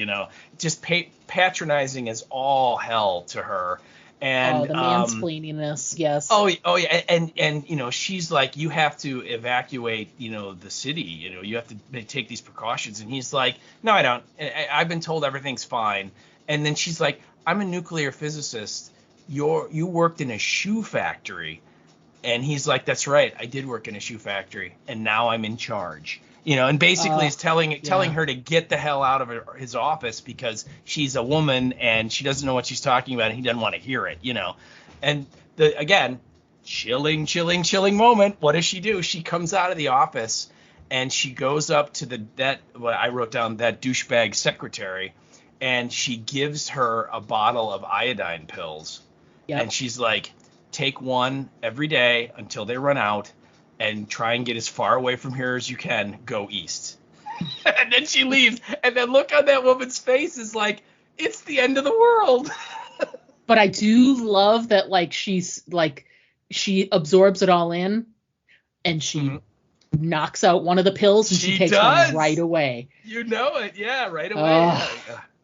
B: just patronizing as all hell to her. And
A: the mansplaininess, yes.
B: Oh, yeah, and she's like, you have to evacuate, the city. You have to take these precautions. And he's like, no, I don't. I've been told everything's fine. And then she's like, I'm a nuclear physicist. You worked in a shoe factory. And he's like, that's right, I did work in a shoe factory, and now I'm in charge. And basically is telling her to get the hell out of his office because she's a woman and she doesn't know what she's talking about and he doesn't want to hear it, And again, chilling moment. What does she do? She comes out of the office and she goes up to what I wrote down, that douchebag secretary, and she gives her a bottle of iodine pills. Yep. And she's like, take one every day until they run out, and try and get as far away from here as you can. Go east. And then she leaves. And then look on that woman's face is like, it's the end of the world.
A: But I do love that, like, she's like, she absorbs it all in, and she knocks out one of the pills, and she takes one right away.
B: You know it, yeah, right away.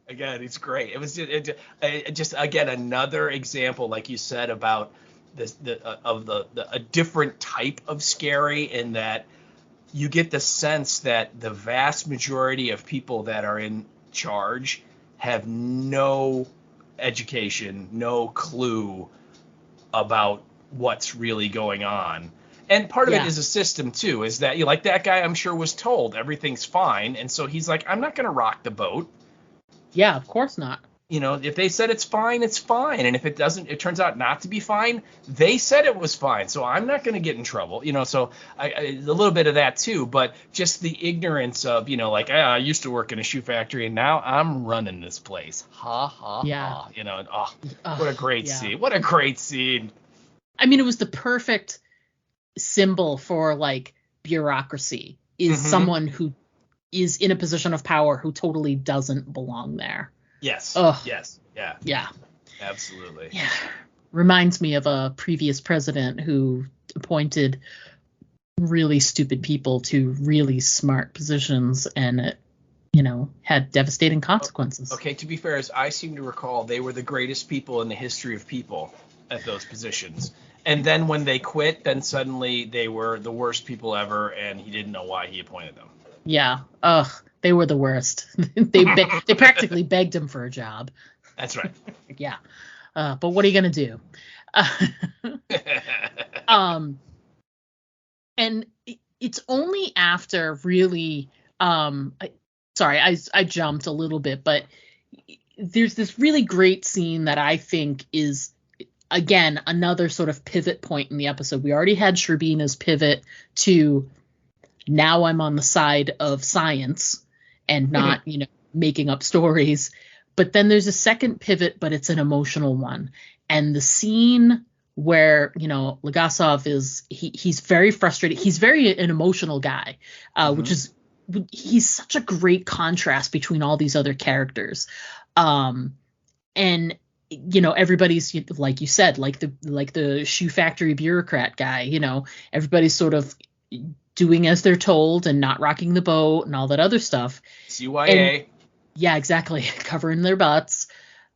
B: Again, it's great. It was just again another example, like you said, about a different type of scary, in that you get the sense that the vast majority of people that are in charge have no education, no clue about what's really going on. And part of it is a system too, is that, like, that guy I'm sure was told everything's fine, and so he's like, I'm not going to rock the boat.
A: Yeah, of course not.
B: You know, if they said it's fine, it's fine. And if it doesn't, it turns out not to be fine, they said it was fine. So I'm not going to get in trouble. You know, so a little bit of that too. But just the ignorance of, you know, like, I used to work in a shoe factory and now I'm running this place. Ha, ha, ha. You know, what a great scene. What a great scene.
A: I mean, it was the perfect symbol for, like, bureaucracy, is someone who is in a position of power who totally doesn't belong there.
B: Yes. Yes. Yeah.
A: Yeah.
B: Absolutely.
A: Yeah. Reminds me of a previous president who appointed really stupid people to really smart positions, and it, you know, had devastating consequences.
B: Okay, to be fair, as I seem to recall, they were the greatest people in the history of people at those positions. And then when they quit, then suddenly they were the worst people ever, and he didn't know why he appointed them.
A: Yeah. Ugh. They were the worst. They practically begged him for a job.
B: That's right.
A: Yeah. But what are you gonna do? And it's only after really. Sorry, I jumped a little bit, but there's this really great scene that I think is, again, another sort of pivot point in the episode. We already had Sherbina's pivot to, now I'm on the side of science and not, you know, making up stories. But then there's a second pivot, but it's an emotional one. And the scene where, you know, Legasov he's very frustrated. He's an emotional guy, which is, he's such a great contrast between all these other characters. And, you know, everybody's, like you said, like the shoe factory bureaucrat guy, you know, everybody's sort of doing as they're told and not rocking the boat and all that other stuff.
B: CYA.
A: Yeah, exactly. Covering their butts.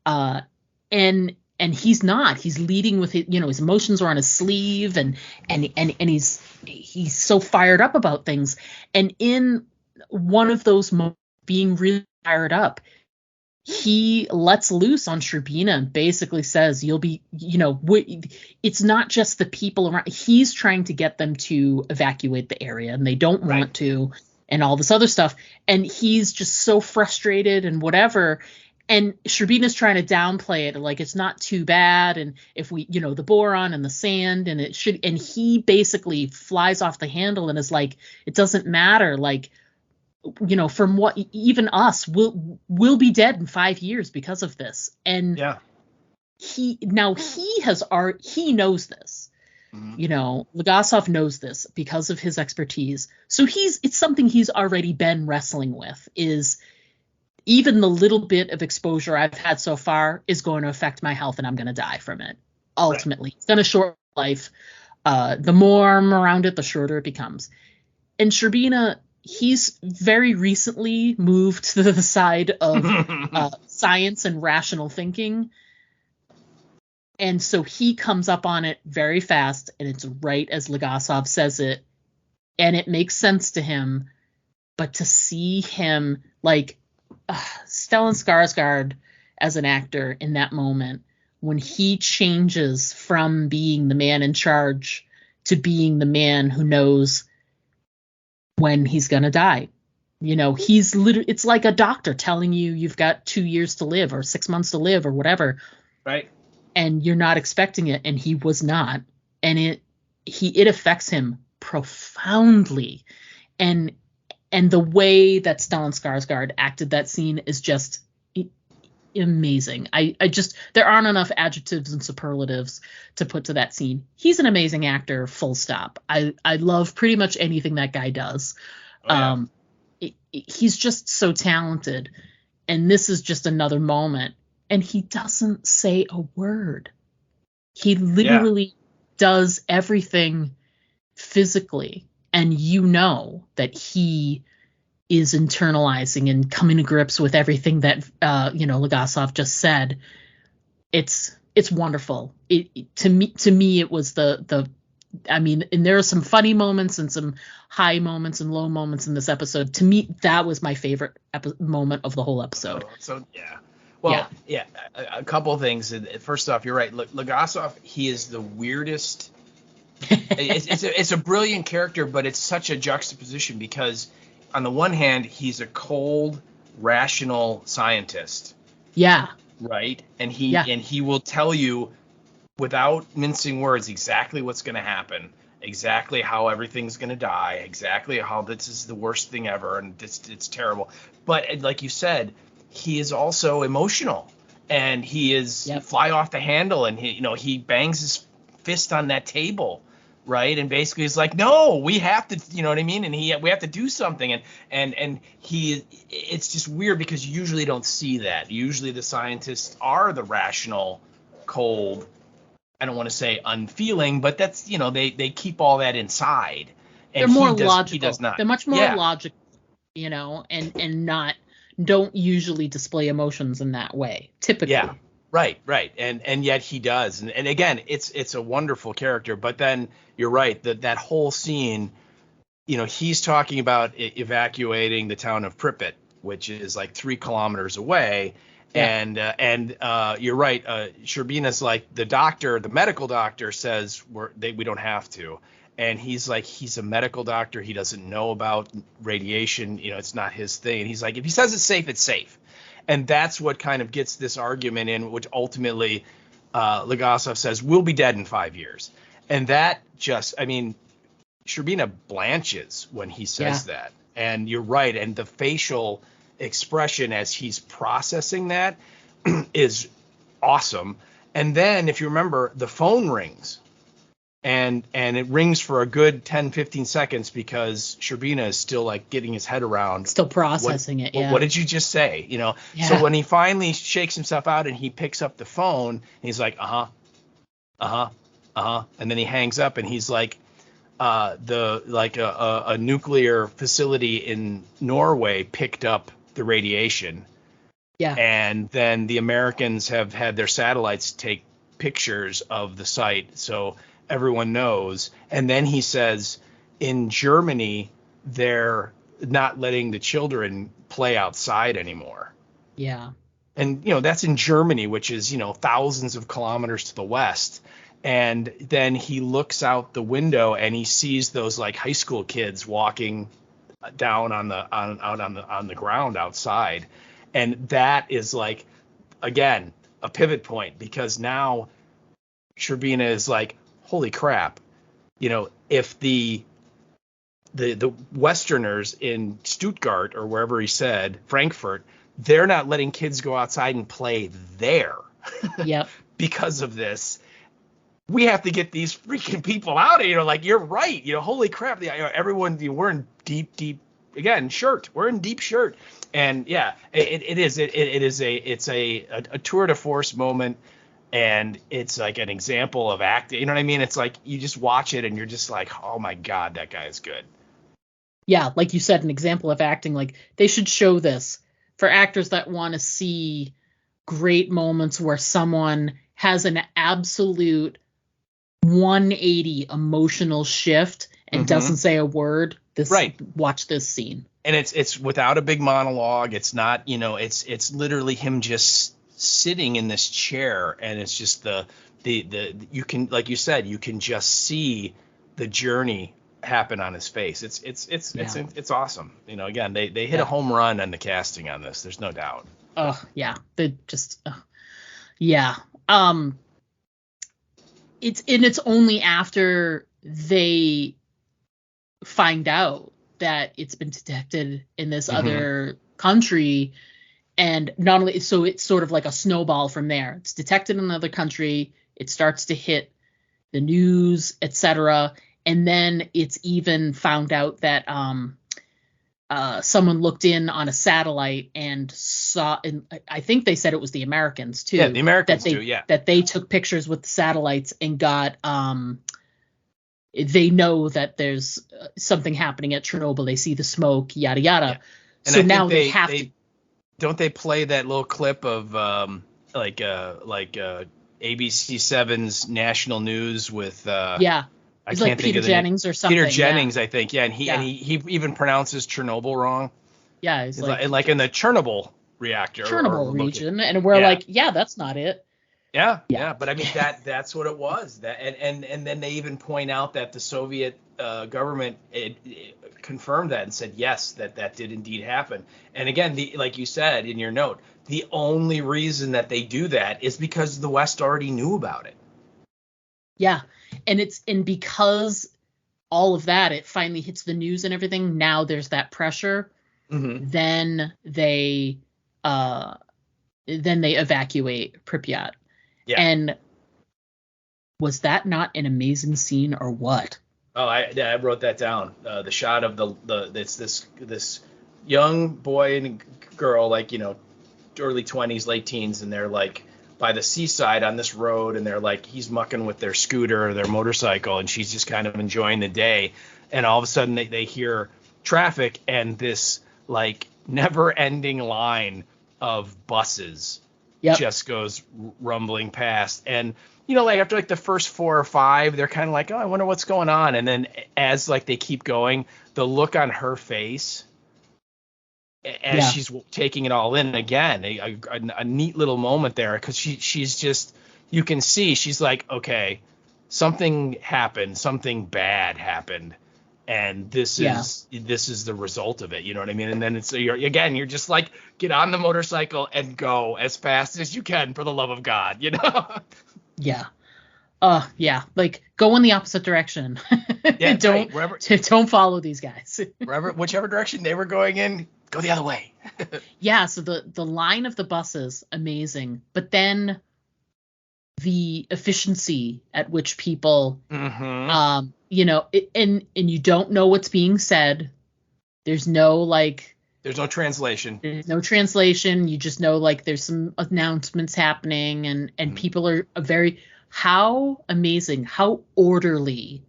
A: And he's not. He's leading with it, you know, his emotions are on his sleeve, and he's so fired up about things. And in one of those moments, being really fired up, he lets loose on Sherbina and basically says, you'll be, you know, it's not just the people around. He's trying to get them to evacuate the area, and they don't want to, and all this other stuff. And he's just so frustrated and whatever. And Sherbina's trying to downplay it, like, it's not too bad. And if we, you know, the boron and the sand, and it should, and he basically flies off the handle and is like, it doesn't matter. Like, you know, from what, even us will be dead in 5 years because of this. And he knows this, you know, Legasov knows this because of his expertise. So it's something he's already been wrestling with, is even the little bit of exposure I've had so far is going to affect my health, and I'm going to die from it. Ultimately, it's going to shorten life. The more I'm around it, the shorter it becomes. And Sherbina, he's very recently moved to the side of science and rational thinking. And so he comes up on it very fast, and it's right as Legasov says it. And it makes sense to him. But to see him, like, Stellan Skarsgård as an actor in that moment, when he changes from being the man in charge to being the man who knows when he's going to die. You know, he's literally, it's like a doctor telling you you've got 2 years to live or 6 months to live or whatever.
B: Right.
A: And you're not expecting it. And he was not. And it affects him profoundly. And the way that Stellan Skarsgård acted that scene is just amazing. I just, there aren't enough adjectives and superlatives to put to that scene. He's an amazing actor, full stop. I love pretty much anything that guy does. He's just so talented. And this is just another moment. And he doesn't say a word. He literally does everything physically. And you know that he is internalizing and coming to grips with everything that Legasov just said. It's wonderful. To me it was the and there are some funny moments and some high moments and low moments in this episode. To me, that was my favorite moment of the whole episode.
B: A couple of things. First off, you're right. Legasov, he is the weirdest. It's a brilliant character, but it's such a juxtaposition because on the one hand, he's a cold, rational scientist.
A: Yeah.
B: Right? And he will tell you without mincing words exactly what's going to happen, exactly how everything's going to die, exactly how this is the worst thing ever and it's terrible. But like you said, he is also emotional and he is fly off the handle, and he bangs his fist on that table. Right. And basically he's like, no, we have to, you know what I mean? And we have to do something. And it's just weird because you usually don't see that. Usually the scientists are the rational, cold, I don't want to say unfeeling, but that's, they keep all that inside. And
A: they're more logical.
B: He does not.
A: They're much more logical, and don't usually display emotions in that way, typically.
B: Yeah. Right. And yet he does. And again, it's a wonderful character. But then you're right, that whole scene, he's talking about evacuating the town of Pripyat, which is like 3 kilometers away. Yeah. And you're right. Sherbina's like, the medical doctor says we don't have to. And he's like, he's a medical doctor. He doesn't know about radiation. It's not his thing. And he's like, if he says it's safe, it's safe. And that's what kind of gets this argument in, which ultimately Legasov says, we'll be dead in 5 years. And that just, Sherbina blanches when he says that. And you're right. And the facial expression as he's processing that is awesome. And then if you remember, the phone rings. And it rings for a good 10, 15 seconds because Sherbina is still like getting his head around.
A: Still processing it, yeah.
B: What did you just say? Yeah. So when he finally shakes himself out and he picks up the phone, he's like, and then he hangs up and he's like, a nuclear facility in Norway picked up the radiation.
A: Yeah.
B: And then the Americans have had their satellites take pictures of the site. So everyone knows. And then he says in Germany, they're not letting the children play outside anymore.
A: Yeah.
B: And, that's in Germany, which is, thousands of kilometers to the west. And then he looks out the window and he sees those like high school kids walking down on the ground outside. And that is like, again, a pivot point because now Sherbina is like, holy crap, if the Westerners in Stuttgart or wherever he said, Frankfurt, they're not letting kids go outside and play there.
A: Yep. Because
B: of this, we have to get these freaking people out of here. Like, you're right. Holy crap. Everyone, we're in deep, again, shirt. We're in deep shirt. And yeah, it's a tour de force moment. And it's like an example of acting. You know what I mean? It's like you just watch it and you're just like, oh my God, that guy is good.
A: Yeah, like you said, an example of acting. Like they should show this for actors that want to see great moments where someone has an absolute 180 emotional shift and doesn't say a word. Watch this scene.
B: And it's without a big monologue. It's not, it's literally him just sitting in this chair, and it's just the you can, like you said, you can just see the journey happen on his face. It's awesome. Again, they hit a home run on the casting on this. There's no doubt.
A: Oh yeah, they just it's only after they find out that it's been detected in this other country And not only, so it's sort of like a snowball from there. It's detected in another country. It starts to hit the news, etc. And then it's even found out that someone looked in on a satellite and saw, and I think they said it was the Americans too.
B: Yeah, the Americans too, yeah.
A: That they took pictures with the satellites and got, they know that there's something happening at Chernobyl. They see the smoke, yada, yada.
B: Yeah. And
A: so
B: I think
A: now they have to.
B: Don't they play that little clip of ABC7's National News with
A: Yeah.
B: I
A: It's
B: can't
A: like
B: think
A: Peter
B: of the
A: Jennings
B: name.
A: or something.
B: Peter Jennings,
A: yeah.
B: I think. Yeah, and he even pronounces Chernobyl wrong.
A: Yeah, it's
B: like in the Chernobyl reactor.
A: Chernobyl region, and we're like, yeah, that's not it.
B: Yeah. But I mean that's what it was. That and then they even point out that the Soviet government it confirmed that and said yes, that did indeed happen. And again, like you said in your note, the only reason that they do that is because the West already knew about it.
A: Yeah, and because all of that, it finally hits the news and everything. Now there's that pressure.
B: Mm-hmm.
A: Then they evacuate Pripyat.
B: Yeah.
A: And was that not an amazing scene or what?
B: Oh, I wrote that down. The shot of it's this young boy and girl, like, early 20s, late teens, and they're like by the seaside on this road, and they're like, he's mucking with their scooter or their motorcycle, and she's just kind of enjoying the day. And all of a sudden they hear traffic and this like never-ending line of buses just goes rumbling past. And like after like the first 4 or 5, they're kind of like, oh, I wonder what's going on. And then as like they keep going, the look on her face as she's taking it all in again, a neat little moment there, because she's just, you can see she's like, okay, something happened, something bad happened, and this is the result of it. You know what I mean? And then you're just like, get on the motorcycle and go as fast as you can for the love of God,
A: Yeah. Like go in the opposite direction.
B: Yeah,
A: don't follow these guys.
B: Whichever direction they were going in, go the other way.
A: Yeah, so the line of the buses, amazing. But then the efficiency at which people, and you don't know what's being said. There's no
B: translation.
A: There's no translation. You just know like there's some announcements happening, and people are how amazing, how orderly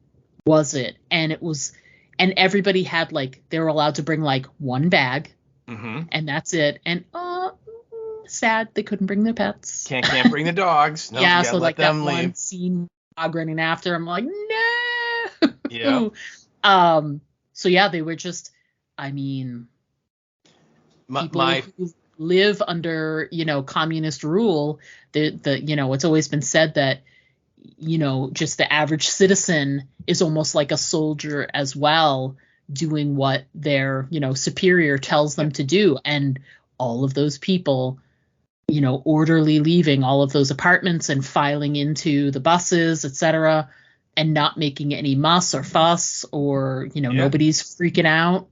A: was it? And it was, and everybody had they were allowed to bring one bag, and that's it. And sad they couldn't bring their pets.
B: Can't bring the dogs. No,
A: yeah, so
B: let them
A: that
B: leave.
A: One scene, dog running after. I'm like, no.
B: Yeah.
A: So yeah, they were just. I mean, people who live under communist rule. It's always been said that just the average citizen is almost like a soldier as well, doing what their superior tells them to do, and all of those people orderly leaving all of those apartments and filing into the buses, etc., and not making any muss or fuss, or nobody's freaking out.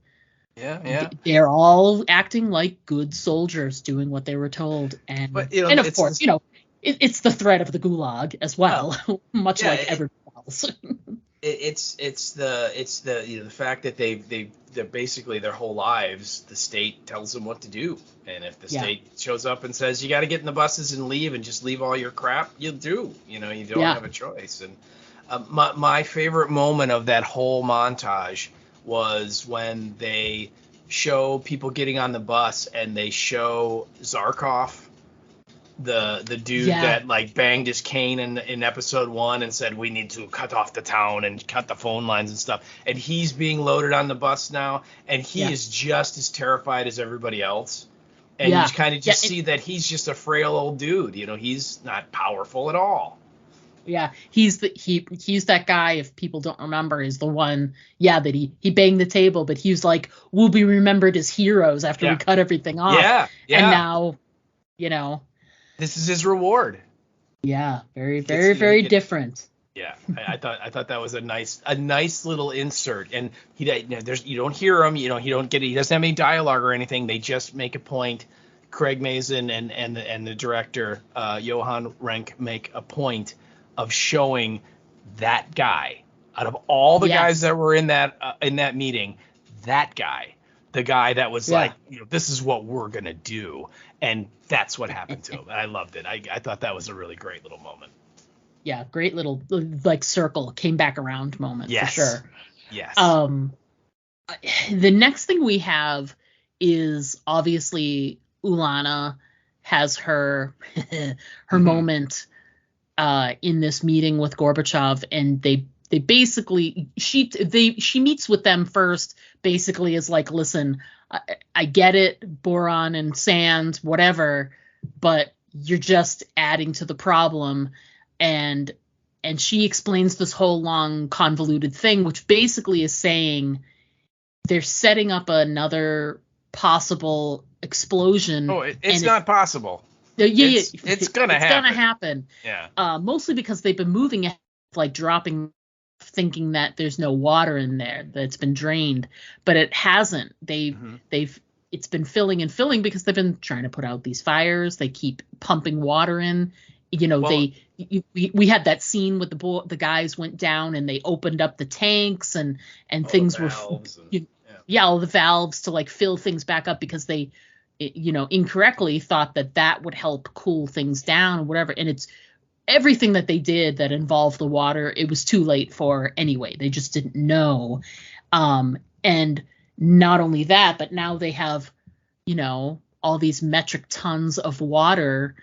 B: Yeah.
A: They're all acting like good soldiers, doing what they were told, and of course it's the threat of the gulag as well, much like everybody else.
B: It's the fact that they're basically their whole lives, the state tells them what to do, and if the state shows up and says you got to get in the buses and leave and just leave all your crap, you do. You don't have a choice. And my favorite moment of that whole montage was when they show people getting on the bus and they show Zarkov, the dude that banged his cane in episode 1 and said we need to cut off the town and cut the phone lines and stuff, and he's being loaded on the bus now, and he is just as terrified as everybody else, and you kind of just see that he's just a frail old dude. He's not powerful at all.
A: Yeah, he's that guy, if people don't remember, is the one, that he banged the table, but he was like, we'll be remembered as heroes after we cut everything off.
B: Yeah.
A: And now,
B: this is his reward.
A: Yeah, very, very, very different.
B: Yeah, I thought that was a nice little insert, and you don't hear him, he doesn't have any dialogue or anything. They just make a point Craig Mazin and the director Johan Renck make a point of showing that guy out of all the guys that were in that meeting, that guy, the guy that was like, this is what we're gonna do, and that's what happened to him. And I loved it. I thought that was a really great little moment. Yeah,
A: great little like circle came back around moment for sure.
B: Yes.
A: The next thing we have is obviously Ulana has her moment in this meeting with Gorbachev, and they basically she meets with them first, basically is like, listen, I get it, boron and sand, whatever, but you're just adding to the problem. And she explains this whole long convoluted thing, which basically is saying they're setting up another possible explosion.
B: Oh, it's not possible.
A: It's
B: gonna
A: happen.
B: Yeah.
A: Mostly because they've been moving it, like dropping, thinking that there's no water in there, that it's been drained, but it hasn't. It's been filling and filling because they've been trying to put out these fires. They keep pumping water in. We had that scene with the guys went down and they opened up the tanks and things were all the valves to like fill things back up because they incorrectly thought that would help cool things down or whatever. And it's everything that they did that involved the water, it was too late for anyway. They just didn't know. And not only that, but now they have, all these metric tons of water,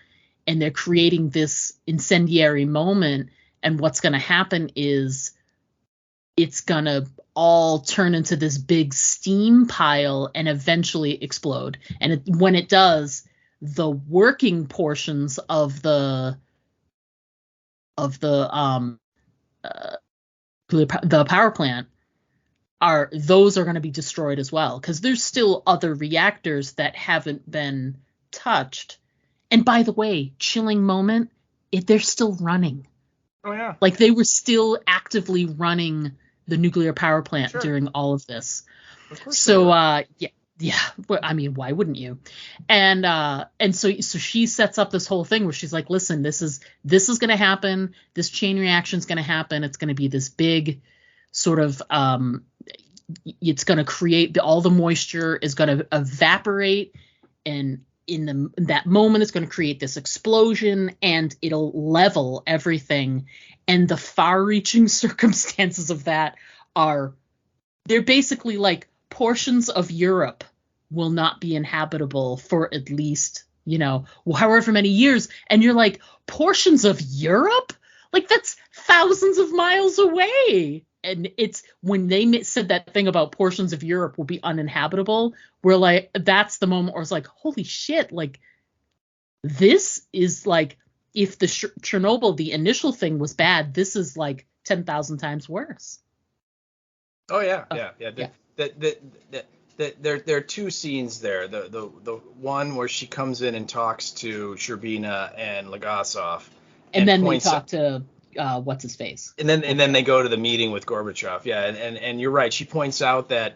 A: and they're creating this incendiary moment. And what's going to happen is it's going to all turn into this big steam pile and eventually explode. And when it does, the working portions of the power plant are going to be destroyed as well, because there's still other reactors that haven't been touched. And by the way, chilling moment, they're still running.
B: Oh yeah.
A: Like they were still actively running the nuclear power plant during all of this.
B: Of course.
A: So yeah. I mean, why wouldn't you? And so she sets up this whole thing where she's like, listen, this is going to happen. This chain reaction is going to happen. It's going to be this big sort of it's going to create all the moisture is going to evaporate, and in that moment it's going to create this explosion and it'll level everything. And the far-reaching circumstances of that they're basically like portions of Europe will not be inhabitable for at least, however many years. And you're like, portions of Europe? Like that's thousands of miles away. And it's when they said that thing about portions of Europe will be uninhabitable, we're like, that's the moment where it's like, holy shit, like this is like, if the Chernobyl, the initial thing was bad, this is like 10,000 times worse.
B: Oh yeah. There are two scenes there. The one where she comes in and talks to Sherbina and Legasov,
A: and then they talk to what's his face,
B: and then they go to the meeting with Gorbachev. Yeah, and you're right. She points out that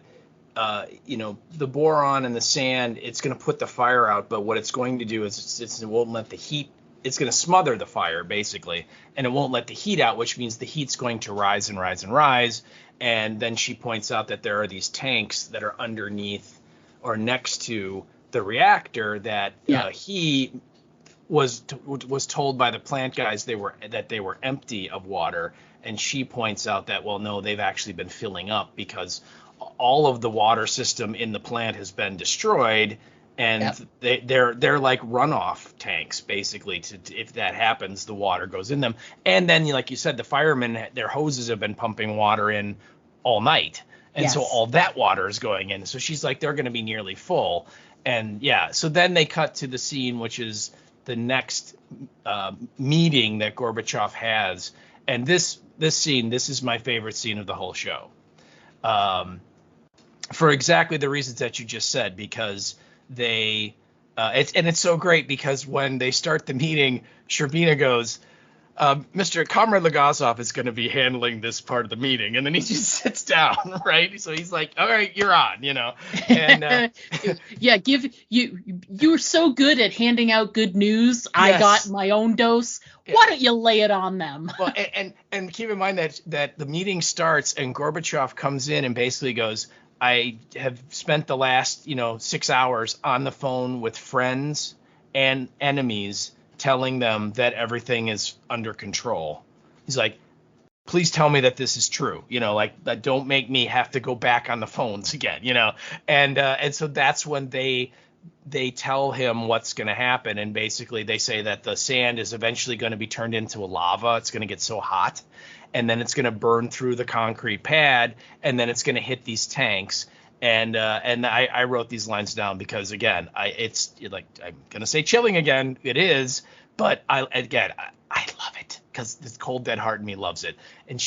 B: the boron and the sand, it's going to put the fire out, but what it's going to do is it won't let the heat. It's going to smother the fire basically, and it won't let the heat out, which means the heat's going to rise and rise and rise. And then she points out that there are these tanks that are underneath or next to the reactor that he was told by the plant guys they were empty of water. And she points out that, well, no, they've actually been filling up because all of the water system in the plant has been destroyed. And they're like runoff tanks, basically. If that happens, the water goes in them. And then, like you said, the firemen, their hoses have been pumping water in all night. And so all that water is going in. So she's like, they're going to be nearly full. And so then they cut to the scene, which is the next meeting that Gorbachev has. And this scene, this is my favorite scene of the whole show. For exactly the reasons that you just said, because it's so great because when they start the meeting, Sherbina goes, Mr. Comrade Legasov is going to be handling this part of the meeting. And then he just sits down, right? So he's like, all right, you're on, And
A: yeah, you're so good at handing out good news. I
B: Yes.
A: got my own dose. Why don't you lay it on them?
B: Well, and keep in mind that the meeting starts and Gorbachev comes in and basically goes, I have spent the last, 6 hours on the phone with friends and enemies telling them that everything is under control. He's like, please tell me that this is true. That don't make me have to go back on the phones again, And so that's when they tell him what's going to happen. And basically they say that the sand is eventually going to be turned into a lava. It's going to get so hot, and then it's going to burn through the concrete pad, and then it's going to hit these tanks. And I wrote these lines down because, again, it's like, I'm going to say chilling again. It is. But I love it because this cold, dead heart in me loves it. And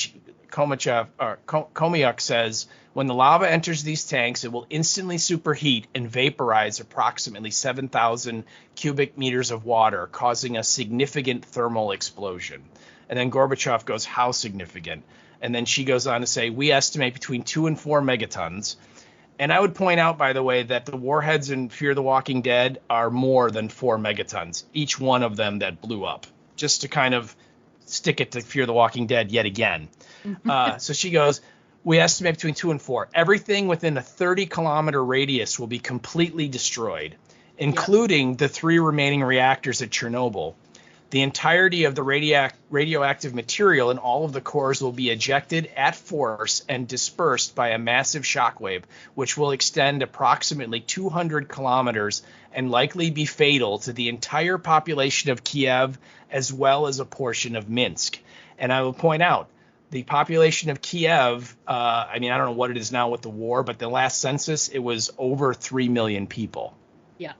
B: Komiuk says, when the lava enters these tanks, it will instantly superheat and vaporize approximately 7,000 cubic meters of water, causing a significant thermal explosion. And then Gorbachev goes, how significant? And then she goes on to say, we estimate between 2 and 4 megatons. And I would point out, by the way, that the warheads in Fear the Walking Dead are more than 4 megatons, each one of them that blew up, just to kind of stick it to Fear the Walking Dead yet again. So she goes, we estimate between 2 and 4. Everything within a 30-kilometer radius will be completely destroyed, including the 3 remaining reactors at Chernobyl. The entirety of the radioactive material in all of the cores will be ejected at force and dispersed by a massive shockwave, which will extend approximately 200 kilometers and likely be fatal to the entire population of Kiev as well as a portion of Minsk. And I will point out, the population of Kiev, I don't know what it is now with the war, but the last census, it was over 3 million people.
A: Yeah.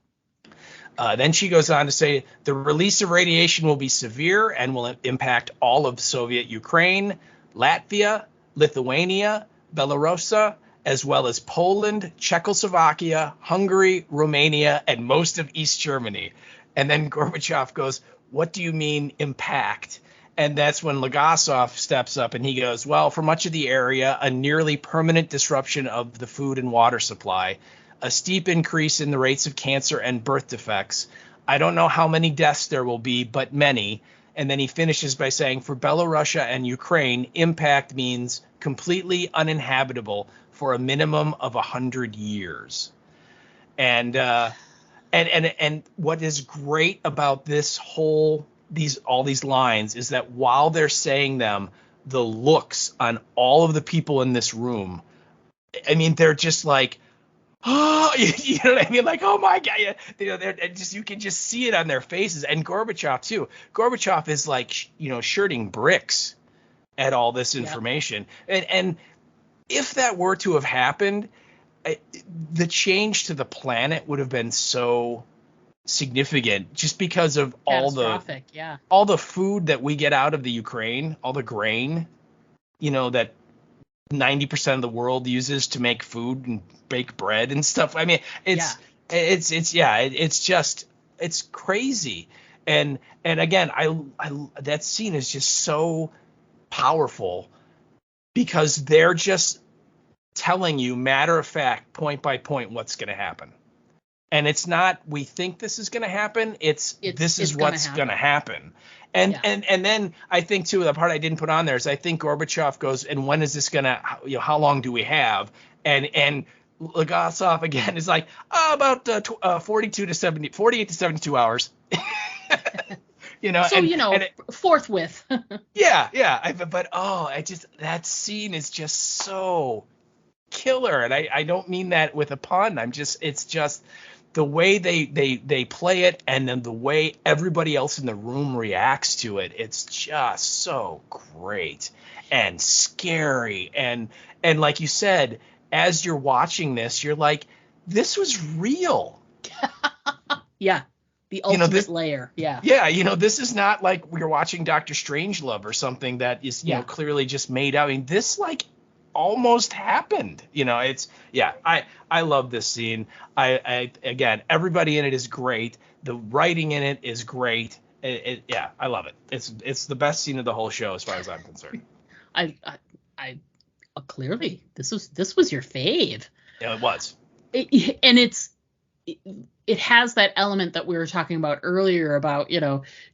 B: Then she goes on to say the release of radiation will be severe and will impact all of Soviet Ukraine, Latvia, Lithuania, Belarus, as well as Poland, Czechoslovakia, Hungary, Romania, and most of East Germany. And then Gorbachev goes, what do you mean impact? And that's when Legasov steps up and he goes, well, for much of the area, a nearly permanent disruption of the food and water supply, a steep increase in the rates of cancer and birth defects. I don't know how many deaths there will be, but many. And then he finishes by saying, for Belarus and Ukraine, impact means completely uninhabitable for a minimum of 100 years. And what is great about all these lines is that while they're saying them, the looks on all of the people in this room, they're just like, oh, you know what I mean? Like, oh my God, they're just, you can just see it on their faces. And Gorbachev too. Gorbachev is like, shirting bricks at all this information. Yeah. And if that were to have happened, the change to the planet would have been so significant just because of all the food that we get out of the Ukraine, all the grain, that 90% of the world uses to make food and bake bread and stuff. It's crazy. And again, I that scene is just so powerful because they're just telling you matter of fact, point by point, what's going to happen. And it's not, we think this is going to happen. This is what's going to happen. And then I think too, the part I didn't put on there is I think Gorbachev goes, and when is this going to, how long do we have? And Legasov again is like, about 48 to 72 hours.
A: Forthwith.
B: That scene is just so killer. And I don't mean that with a pun. It's just the way they play it, and then the way everybody else in the room reacts to it. It's just so great and scary. And like you said, as you're watching this, you're like, this was real.
A: Yeah. The ultimate layer. Yeah.
B: Yeah. This is not like we're watching Dr. Strangelove or something that is, clearly just made out. This almost happened. I love this scene. I again, everybody in it is great. The writing in it is great. Yeah, I love it. It's the best scene of the whole show as far as I'm concerned.
A: I clearly this was your fave.
B: Yeah, it was.
A: It has that element that we were talking about earlier about,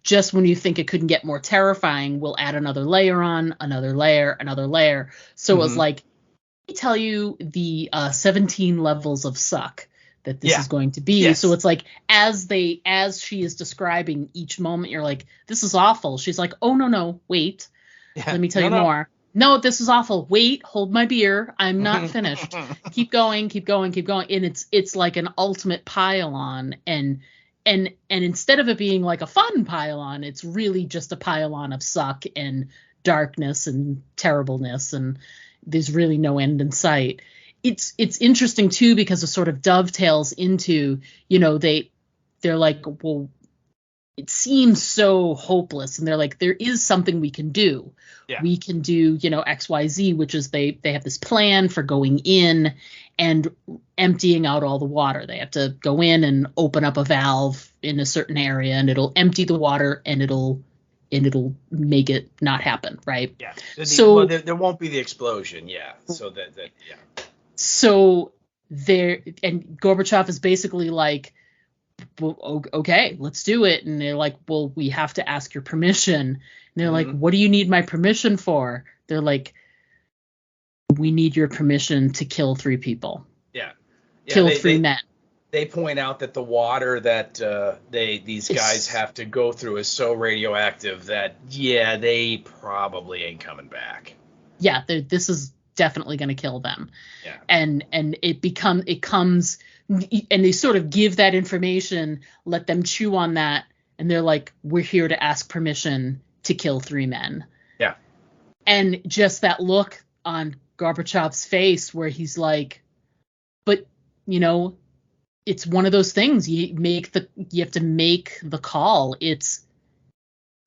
A: just when you think it couldn't get more terrifying, we'll add another layer on, another layer, another layer. So it was like, let me tell you the 17 levels of suck that this is going to be.
B: Yes.
A: So it's like, as she is describing each moment, you're like, this is awful. She's like, oh, no, wait.
B: Yeah.
A: Let me tell you more. No, this is awful. Wait, hold my beer. I'm not finished. Keep going. And it's like an ultimate pile on. And instead of it being like a fun pile on, it's really just a pile on of suck and darkness and terribleness. And there's really no end in sight. It's interesting too, because it sort of dovetails into, they're like, well, it seems so hopeless, and they're like, there is something we can do.
B: Yeah.
A: We can do, XYZ, which is they have this plan for going in and emptying out all the water. They have to go in and open up a valve in a certain area, and it'll empty the water, and it'll make it not happen, right?
B: Yeah. There won't be the explosion. Yeah. So yeah.
A: So and Gorbachev is basically like, well, okay, let's do it. And they're like, well, we have to ask your permission. And they're like, what do you need my permission for? They're like, we need your permission to kill 3 people.
B: Yeah.
A: Kill 3 men.
B: They point out that the water that these guys have to go through is so radioactive that, they probably ain't coming back.
A: Yeah, this is definitely going to kill them.
B: Yeah.
A: And it comes, and they sort of give that information, let them chew on that, and they're like, we're here to ask permission to kill 3 men.
B: Yeah.
A: And just that look on Gorbachev's face where he's like, but, it's one of those things. You have to make the call. It's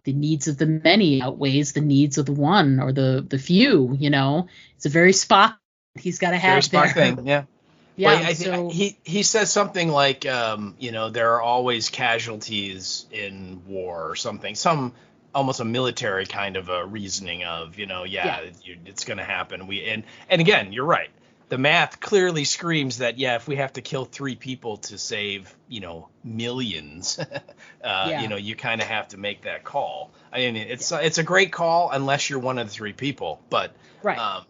A: the needs of the many outweighs the needs of the one or the few, It's a very Spock he's got to have
B: very Spock
A: there.
B: thing, yeah.
A: Yeah,
B: well, he says something like, there are always casualties in war or something, almost a military kind of a reasoning of, it's going to happen. And again, you're right. The math clearly screams that, if we have to kill 3 people to save, millions, you kind of have to make that call. I mean, it's a great call unless you're one of the 3 people. But
A: right.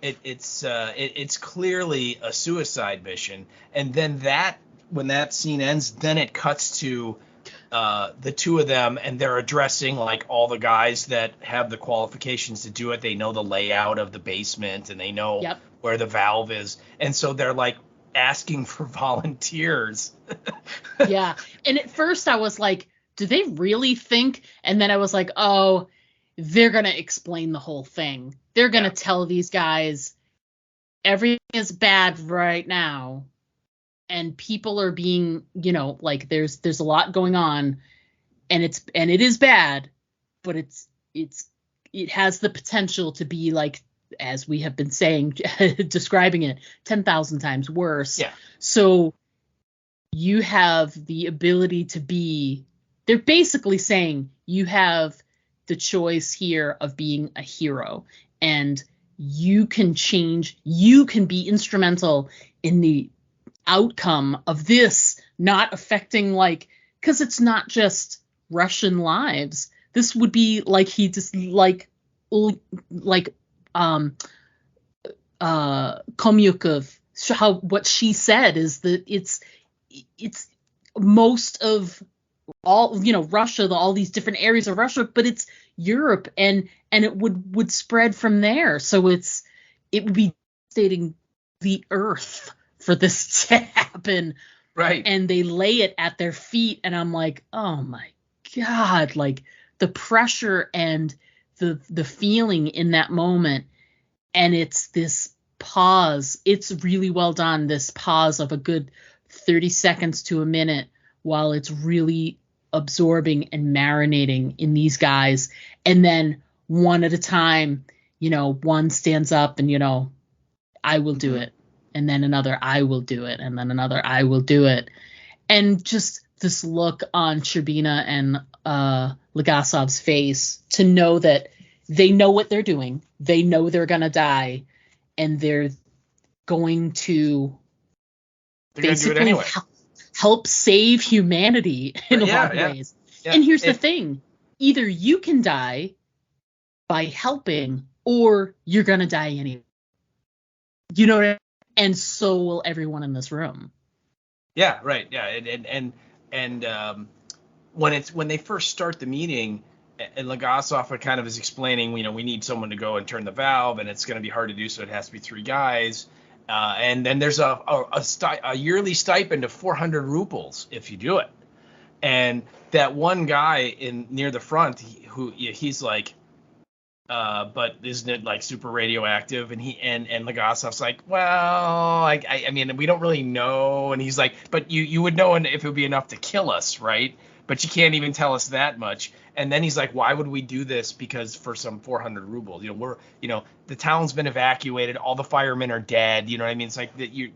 B: It's clearly a suicide mission. And then when that scene ends, then it cuts to the 2 of them, and they're addressing like all the guys that have the qualifications to do it. They know the layout of the basement, and they know where the valve is. And so they're like asking for volunteers.
A: Yeah. And at first I was like, do they really think? And then I was like, oh, they're going to explain the whole thing. They're going to tell these guys everything is bad right now. And people are being, like there's a lot going on, and it is bad, but it has the potential to be like, as we have been saying, describing it 10,000 times worse.
B: Yeah.
A: So you have the ability they're basically saying you have the choice here of being a hero, and you can be instrumental in the outcome of this not affecting, like, because it's not just Russian lives. This would be like he just like Komyukov, what she said is that it's most of all, Russia, all these different areas of Russia, but it's Europe, and it would spread from there. So it would be devastating the earth for this to happen.
B: Right.
A: And they lay it at their feet, and I'm like, oh my God, like the pressure and the feeling in that moment. And it's this pause. It's really well done, this pause of a good 30 seconds to a minute while it's really absorbing and marinating in these guys. And then one at a time, one stands up and, I will do it. And then another, I will do it. And then another, I will do it. And just this look on Sherbina and Legasov's face to know that they know what they're doing. They know they're going to die, and they're going to basically
B: do it anyway.
A: help save humanity in a lot of ways. Yeah. And here's the thing. Either you can die by helping, or you're going to die anyway. You know what I mean? And so will everyone in this room.
B: Yeah, right. Yeah, and when they first start the meeting, and Legasov kind of is explaining, we need someone to go and turn the valve, and it's going to be hard to do, so it has to be 3 guys. And then there's a yearly stipend of 400 rubles if you do it. And that one guy near the front, he's like, but isn't it like super radioactive? And Legasov's like, well, I mean, we don't really know. And he's like, but you would know if it would be enough to kill us, right? But you can't even tell us that much. And then he's like, why would we do this? Because for some 400 rubles, the town's been evacuated, all the firemen are dead. You know what I mean? It's like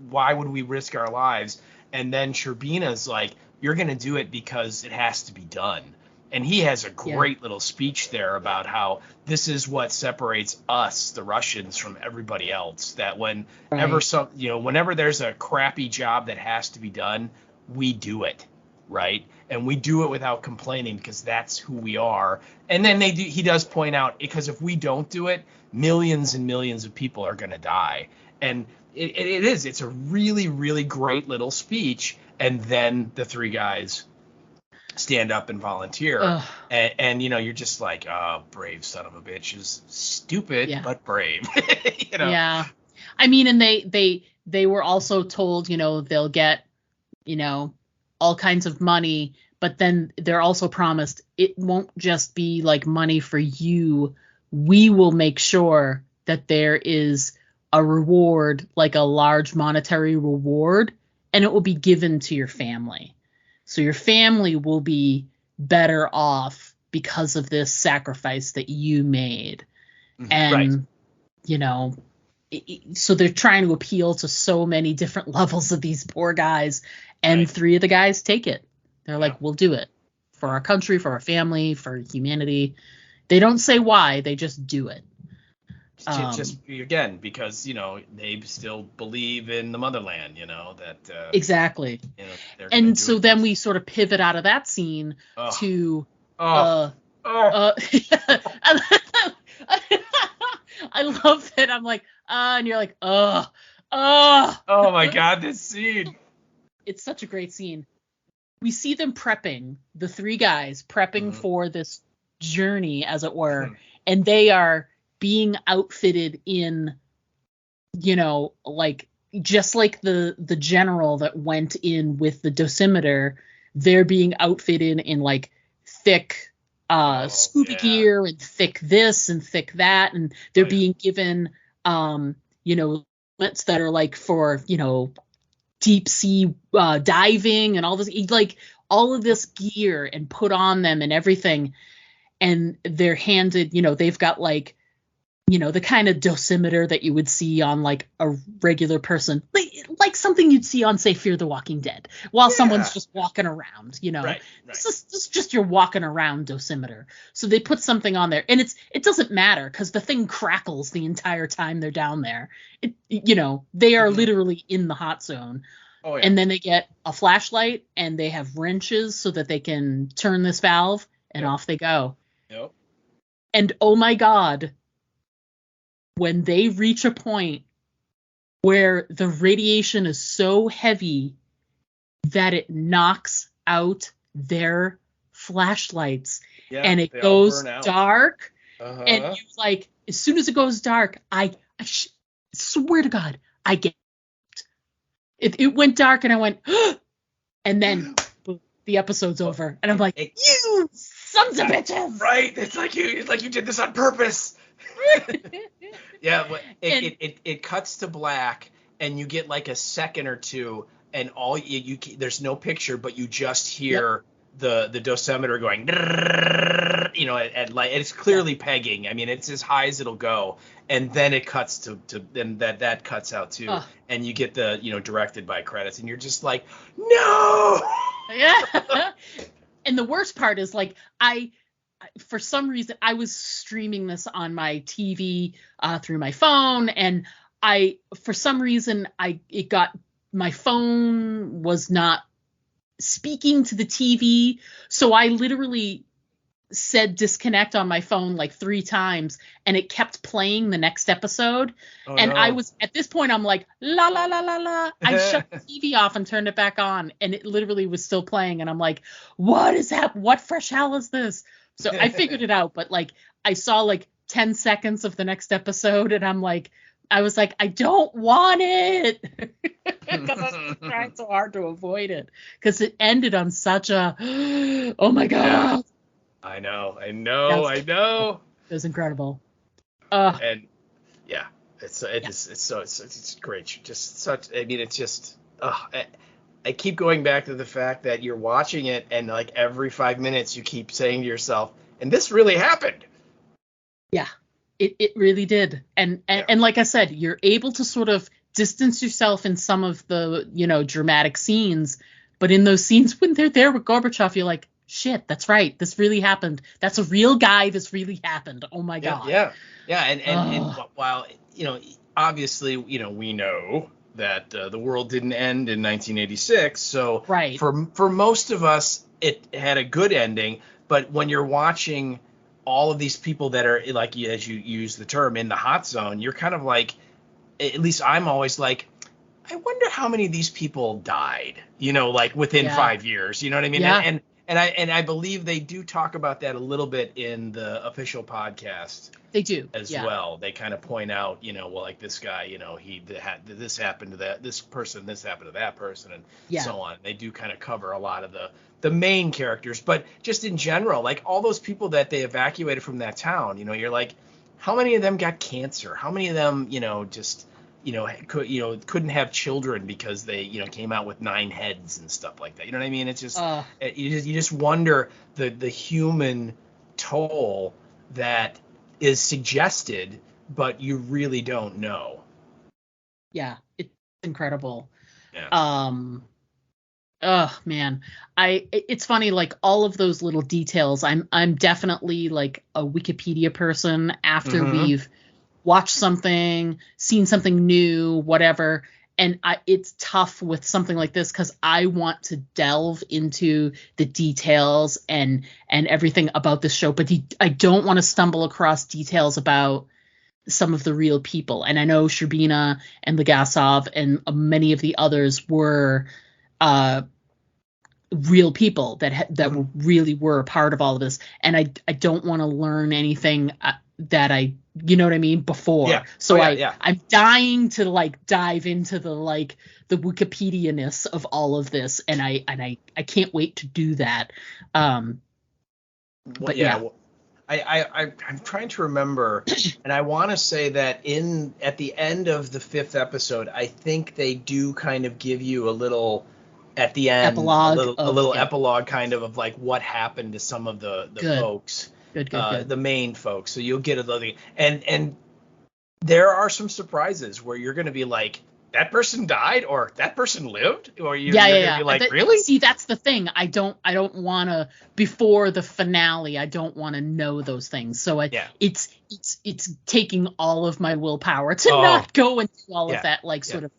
B: why would we risk our lives? And then Sherbina's like, you're going to do it because it has to be done. And he has a great little speech there about how this is what separates us, the Russians, from everybody else. That whenever there's a crappy job that has to be done, we do it, right? And we do it without complaining because that's who we are. And then he does point out, because if we don't do it, millions and millions of people are going to die. And it's a really, really great little speech. And then the 3 guys stand up and volunteer. And you're just like, oh, brave son of a bitch is stupid, but brave.
A: Yeah. I mean, and they were also told, they'll get, all kinds of money, but then they're also promised it won't just be like money for you. We will make sure that there is a reward, like a large monetary reward, and it will be given to your family. So your family will be better off because of this sacrifice that you made. And, so they're trying to appeal to so many different levels of these poor guys. And 3 of the guys take it. They're like, we'll do it for our country, for our family, for humanity. They don't say why. They just do it.
B: Just again, because, they still believe in the motherland, that.
A: Exactly. And so then we sort of pivot out of that scene to. I love that. I'm like, and you're like, oh
B: my God, this scene.
A: It's such a great scene. We see them prepping, the 3 guys prepping for this journey, as it were, and they are being outfitted in, like just like the general that went in with the dosimeter, they're being outfitted in like thick scuba gear and thick this and thick that, and they're being given helmets that are like for deep sea diving and all this, like all of this gear, and put on them and everything, and they're handed, they've got like the kind of dosimeter that you would see on like a regular person, like something you'd see on, say, Fear the Walking Dead, while someone's just walking around, Right. This is just your walking around dosimeter. So they put something on there, and it doesn't matter because the thing crackles the entire time they're down there. They are literally in the hot zone. Oh, yeah. And then they get a flashlight, and they have wrenches so that they can turn this valve, and off they go.
B: Yep.
A: And oh my God, when they reach a point where the radiation is so heavy that it knocks out their flashlights, and it goes dark, and you like, as soon as it goes dark, I swear to God, I get it. It went dark, and I went, and then the episode's over, and I'm like, you sons of bitches!
B: Right? It's like you did this on purpose. Yeah, but it cuts to black, and you get like a second or two, and all you there's no picture, but you just hear the dosimeter going, at light. It's clearly pegging. I mean, it's as high as it'll go, and then it cuts to then that cuts out too, and you get the directed by credits, and you're just like, no.
A: Yeah. And the worst part is like for some reason I was streaming this on my TV through my phone, and for some reason my phone was not speaking to the TV, so I literally said disconnect on my phone like 3 times, and it kept playing the next episode. And no. I was at this point, I'm like, la la la la la. I shut the TV off and turned it back on, and it literally was still playing. And I'm like, what is that? What fresh hell is this? So I figured it out, but like I saw like 10 seconds of the next episode, and I was like, I don't want it, because I was trying so hard to avoid it, because it ended on such a, oh my god.
B: Yeah. I know. It
A: was incredible.
B: And yeah, it's great. Just such. I mean, it's just. I keep going back to the fact that you're watching it, and like every 5 minutes, you keep saying to yourself, "And this really happened."
A: Yeah, it really did. And like I said, you're able to sort of distance yourself in some of the dramatic scenes, but in those scenes when they're there with Gorbachev, you're like, shit, that's right. This really happened. That's a real guy. This really happened. Oh my God.
B: Yeah. And while, obviously, we know that the world didn't end in 1986. So
A: right.
B: For most of us, it had a good ending. But when you're watching all of these people that are, like, as you use the term, in the hot zone, you're kind of like, at least I'm always like, I wonder how many of these people died, like within 5 years. You know what I mean?
A: Yeah.
B: And I believe they do talk about that a little bit in the official podcast.
A: They do
B: as well. They kind of point out, like this guy, this happened to this person, this happened to that person, and so on. They do kind of cover a lot of the main characters, but just in general, like all those people that they evacuated from that town, you're like, how many of them got cancer? How many of them, just couldn't have children because they, came out with 9 heads and stuff like that. You know what I mean? It's just, you just wonder the human toll that is suggested, but you really don't know.
A: Yeah, it's incredible.
B: Yeah.
A: Oh man, it's funny, like all of those little details. I'm definitely like a Wikipedia person after we've watched something, seen something new, whatever. And it's tough with something like this because I want to delve into the details and everything about this show, but I don't want to stumble across details about some of the real people. And I know Sherbina and Legasov and many of the others were real people that really were a part of all of this. And I don't want to learn anything that you know what I mean, before.
B: Yeah.
A: So I'm dying to like dive into the Wikipedia-ness of all of this, and I can't wait to do that. I'm
B: trying to remember, and I want to say that at the end of the 5th episode, I think they do kind of give you a little at the end,
A: epilogue
B: a little epilogue kind of like what happened to some of the folks.
A: Good.
B: The main folks. So you'll get a little, and there are some surprises where you're going to be like, that person died or that person lived, or you're going to be like, really?
A: See, that's the thing. I don't want to, before the finale, I don't want to know those things. So it's taking all of my willpower to not go into all of that sort of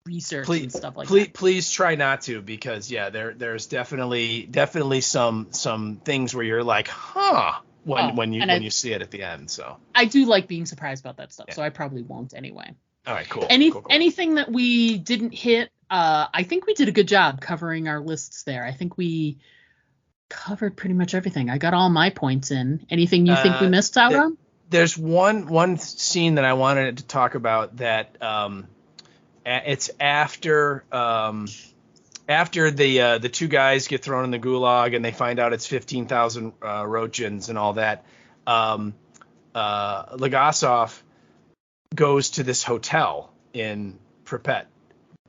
A: research and stuff like that.
B: Please try not to, because there's definitely some things where you're like, when you see it at the end. So
A: I do like being surprised about that stuff, so I probably won't anyway.
B: All right, cool. Cool.
A: Anything that we didn't hit, I think we did a good job covering our lists there. I think we covered pretty much everything. I got all my points in. Anything you think we missed out on?
B: There's one scene that I wanted to talk about that it's after the 2 guys get thrown in the gulag and they find out it's 15,000 Rochins and all that. Legasov goes to this hotel in Pripyat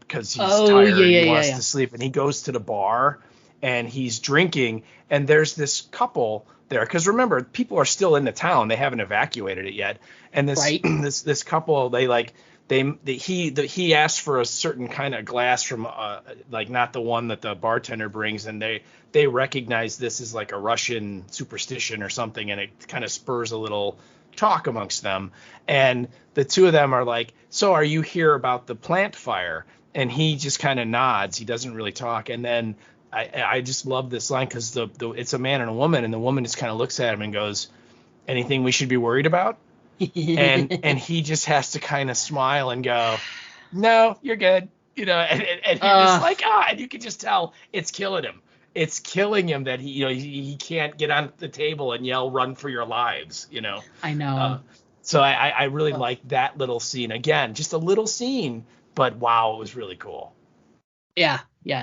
B: because he's tired and he wants to sleep, and he goes to the bar, and he's drinking, and there's this couple there, because remember, people are still in the town, they haven't evacuated it yet, and this
A: Right.
B: this couple, he asked for a certain kind of glass from like not the one that the bartender brings, and they recognize this as like a Russian superstition or something, and it kind of spurs a little talk amongst them, and the two of them are like, so are you here about the plant fire? And he just kind of nods, he doesn't really talk, and then I just love this line, because it's a man and a woman, and the woman just kind of looks at him and goes, anything we should be worried about? and he just has to kind of smile and go, no, you're good, and you're just like, and you can just tell it's killing him. It's killing him that he can't get on the table and yell, run for your lives,
A: I know.
B: So I really like that little scene. Again, just a little scene, but wow, it was really cool.
A: Yeah,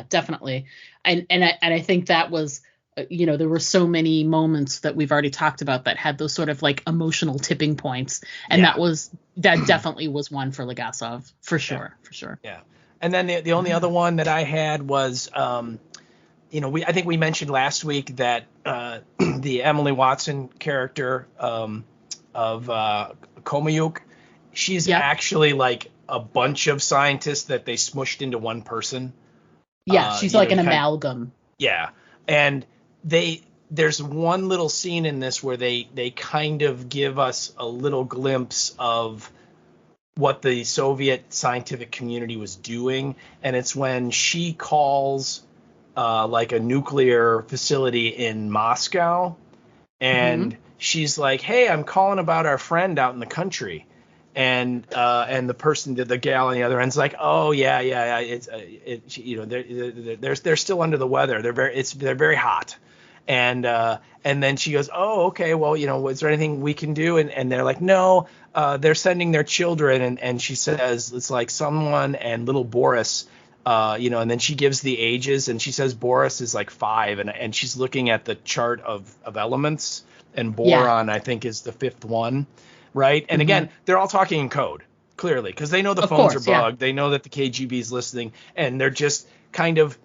A: definitely. And I think that was, there were so many moments that we've already talked about that had those sort of like emotional tipping points. And that definitely was one for Legasov, for sure.
B: Yeah. And then the only other one that I had was, I think we mentioned last week that the Emily Watson character of Komayuk, she's actually like a bunch of scientists that they smushed into one person.
A: Yeah, she's like an amalgam.
B: Yeah, and there's one little scene in this where they kind of give us a little glimpse of what the Soviet scientific community was doing, and it's when she calls like a nuclear facility in Moscow, and she's like, hey, I'm calling about our friend out in the country. And the person, the gal on the other end's like, oh yeah, they're still under the weather. They're very hot. And then she goes, oh, okay, well, is there anything we can do? And they're like, no, they're sending their children. And she says, it's like someone and little Boris, and then she gives the ages, and she says Boris is like 5, and she's looking at the chart of elements, and boron, I think, is the 5th one. Right. And again, they're all talking in code, clearly, because they know the phones are bugged. They know that the KGB is listening, and they're just kind of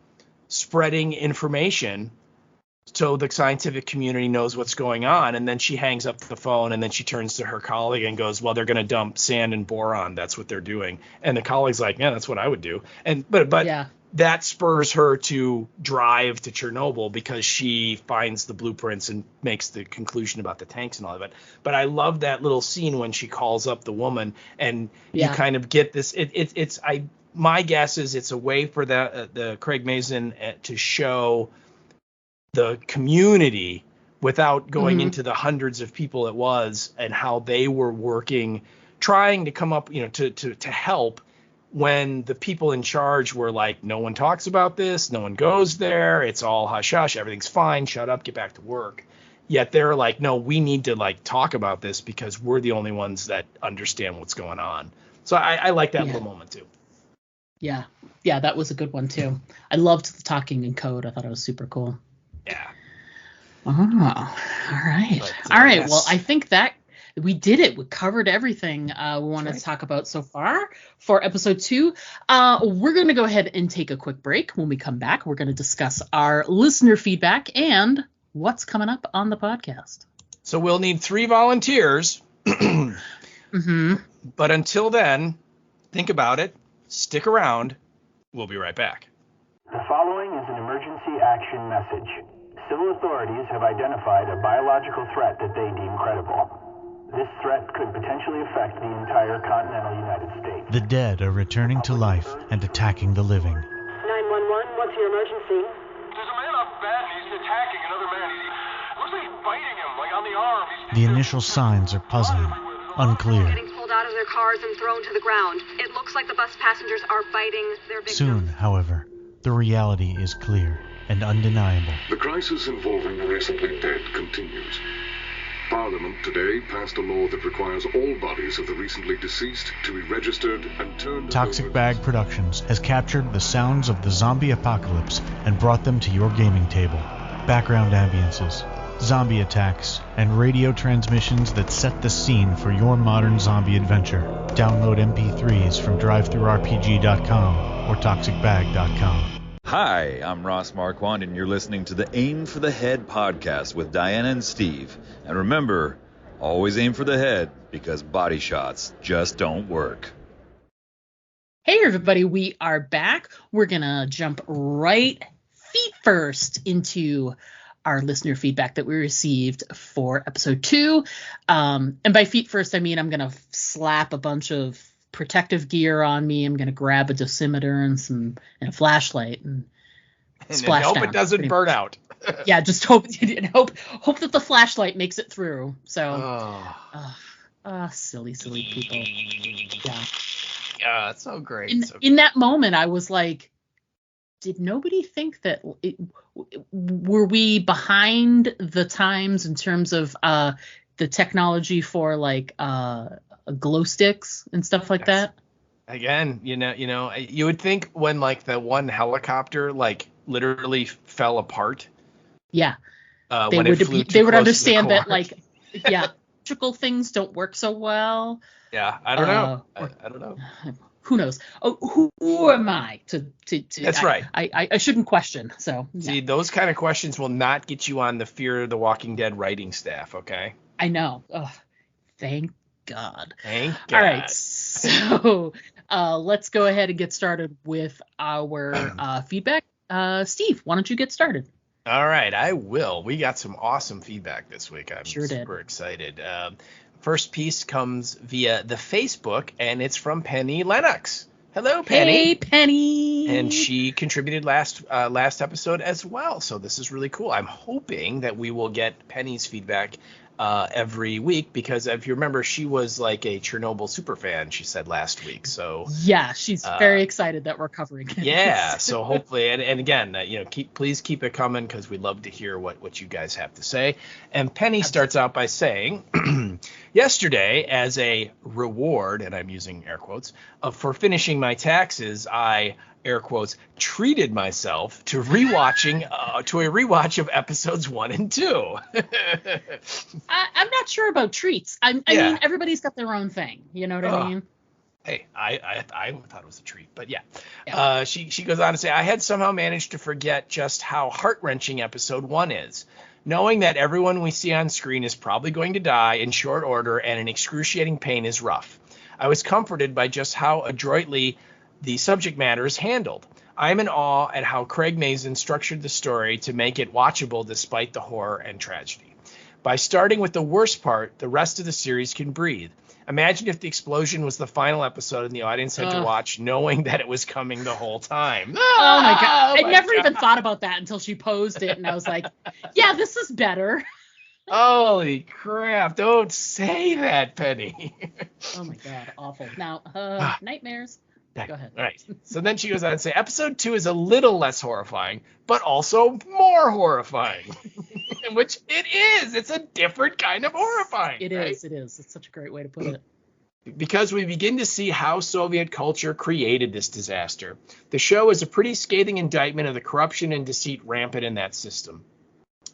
B: spreading information so the scientific community knows what's going on. And then she hangs up the phone, and then she turns to her colleague and goes, well, they're going to dump sand and boron. That's what they're doing. And the colleague's like, yeah, that's what I would do. But that spurs her to drive to Chernobyl, because she finds the blueprints and makes the conclusion about the tanks and all of it. But I love that little scene when she calls up the woman, and you kind of get this. My guess is it's a way for the Craig Mazin to show the community without going into the hundreds of people it was, and how they were working, trying to come up, to help, when the people in charge were like, no one talks about this, no one goes there, it's all hush hush, everything's fine, shut up, get back to work. Yet they're like, no, we need to like talk about this, because we're the only ones that understand what's going on. So I like that little moment too.
A: Yeah, that was a good one too. I loved the talking in code. I thought it was super cool.
B: Yeah.
A: Oh, all right. All right. Yes. Well, I think that we did it. We covered everything we wanted to talk about so far for episode 2. We're going to go ahead and take a quick break. When we come back, we're going to discuss our listener feedback and what's coming up on the podcast.
B: So we'll need 3 volunteers. But until then, think about it. Stick around. We'll be right back.
C: The following is an emergency action message. Civil authorities have identified a biological threat that they deem credible. This threat could potentially affect the entire continental United States.
D: The dead are returning to life and attacking the living.
E: 911, what's your emergency?
F: There's a man off bed and he's attacking another man. Looks like he's biting him, like on the arm.
D: The initial signs are puzzling, unclear.
E: Getting pulled out of their cars and thrown to the ground. It looks like the bus passengers are biting their victims.
D: Soon, however, the reality is clear and undeniable.
G: The crisis involving the recently dead continues. Parliament today passed a law that requires all bodies of the recently deceased to be registered and turned
D: Toxic Bag Productions has captured the sounds of the zombie apocalypse and brought them to your gaming table. Background ambiances, zombie attacks, and radio transmissions that set the scene for your modern zombie adventure. Download MP3s from DriveThruRPG.com or ToxicBag.com.
H: Hi, I'm Ross Marquand, and you're listening to the Aim for the Head podcast with Diana and Steve. And remember, always aim for the head, because body shots just don't work.
A: Hey, everybody, we are back. We're going to jump right feet first into our listener feedback that we received for episode 2. And by feet first, I mean I'm going to slap a bunch of protective gear on me. I'm going to grab a dosimeter and a flashlight and splash
B: hope
A: down.
B: it doesn't burn out.
A: Yeah, just hope that the flashlight makes it through. So, silly people. Yeah.
B: Yeah, it's so great.
A: In that moment, I was like, did nobody think that were we behind the times in terms of the technology for like glow sticks and stuff like that?
B: Again, you would think when like the one helicopter like literally fell apart.
A: Yeah.
B: They would
A: understand that like electrical things don't work so well.
B: Yeah, I don't know. I don't know.
A: Who knows? Oh, who am I to
B: That's right.
A: I shouldn't question. So
B: see, those kind of questions will not get you on the Fear the Walking Dead writing staff. Okay.
A: I know. Oh, thank God.
B: Thank God.
A: All right. So let's go ahead and get started with our feedback. Steve, why don't you get started?
B: All right, I will. We got some awesome feedback this week. I'm super excited. First piece comes via the Facebook, and it's from Penny Lennox. Hello, Penny.
A: Hey, Penny.
B: And she contributed last episode as well, so this is really cool. I'm hoping that we will get Penny's feedback every week, because if you remember, she was like a Chernobyl super fan, she said last week. So
A: yeah, she's very excited that we're covering it.
B: Yeah, so hopefully, and again, please keep it coming, because we'd love to hear what you guys have to say. And Penny starts out by saying, yesterday, as a reward, and I'm using air quotes, for finishing my taxes, I, air quotes, treated myself to a rewatch of episodes 1 and 2.
A: I'm not sure about treats. I mean, everybody's got their own thing. You know what I mean?
B: Hey, I thought it was a treat, but yeah. She goes on to say, I had somehow managed to forget just how heart-wrenching episode 1 is. Knowing that everyone we see on screen is probably going to die in short order and in excruciating pain is rough. I was comforted by just how adroitly the subject matter is handled. I am in awe at how Craig Mazin structured the story to make it watchable despite the horror and tragedy. By starting with the worst part, the rest of the series can breathe. Imagine if the explosion was the final episode and the audience had to watch knowing that it was coming the whole time.
A: Oh my God. I never even thought about that until she posed it, and I was like, yeah, this is better.
B: Holy crap. Don't say that, Penny.
A: Oh my God. Awful. Now, nightmares. Go ahead.
B: All right. So then she goes on to say, episode 2 is a little less horrifying, but also more horrifying. Which it is. It's a different kind of horrifying.
A: It is. It's such a great way to put it.
B: Because we begin to see how Soviet culture created this disaster. The show is a pretty scathing indictment of the corruption and deceit rampant in that system.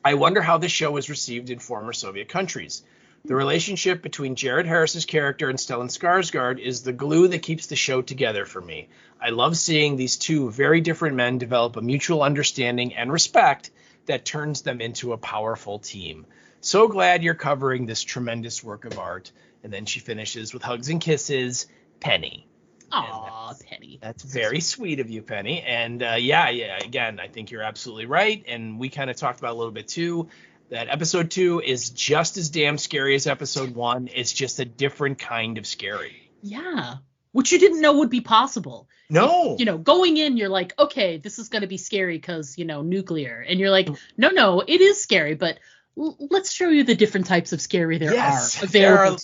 B: I wonder how this show was received in former Soviet countries. The relationship between Jared Harris's character and Stellan Skarsgård is the glue that keeps the show together for me. I love seeing these two very different men develop a mutual understanding and respect that turns them into a powerful team. So glad you're covering this tremendous work of art. And then she finishes with hugs and kisses, Penny.
A: Aw, Penny.
B: That's very sweet of you, Penny. And again, I think you're absolutely right. And we kind of talked about a little bit too, that episode 2 is just as damn scary as episode 1. It's just a different kind of scary.
A: Yeah. Which you didn't know would be possible.
B: No.
A: Going in, you're like, okay, this is going to be scary because, nuclear. And you're like, no, it is scary, but let's show you the different types of scary there are available.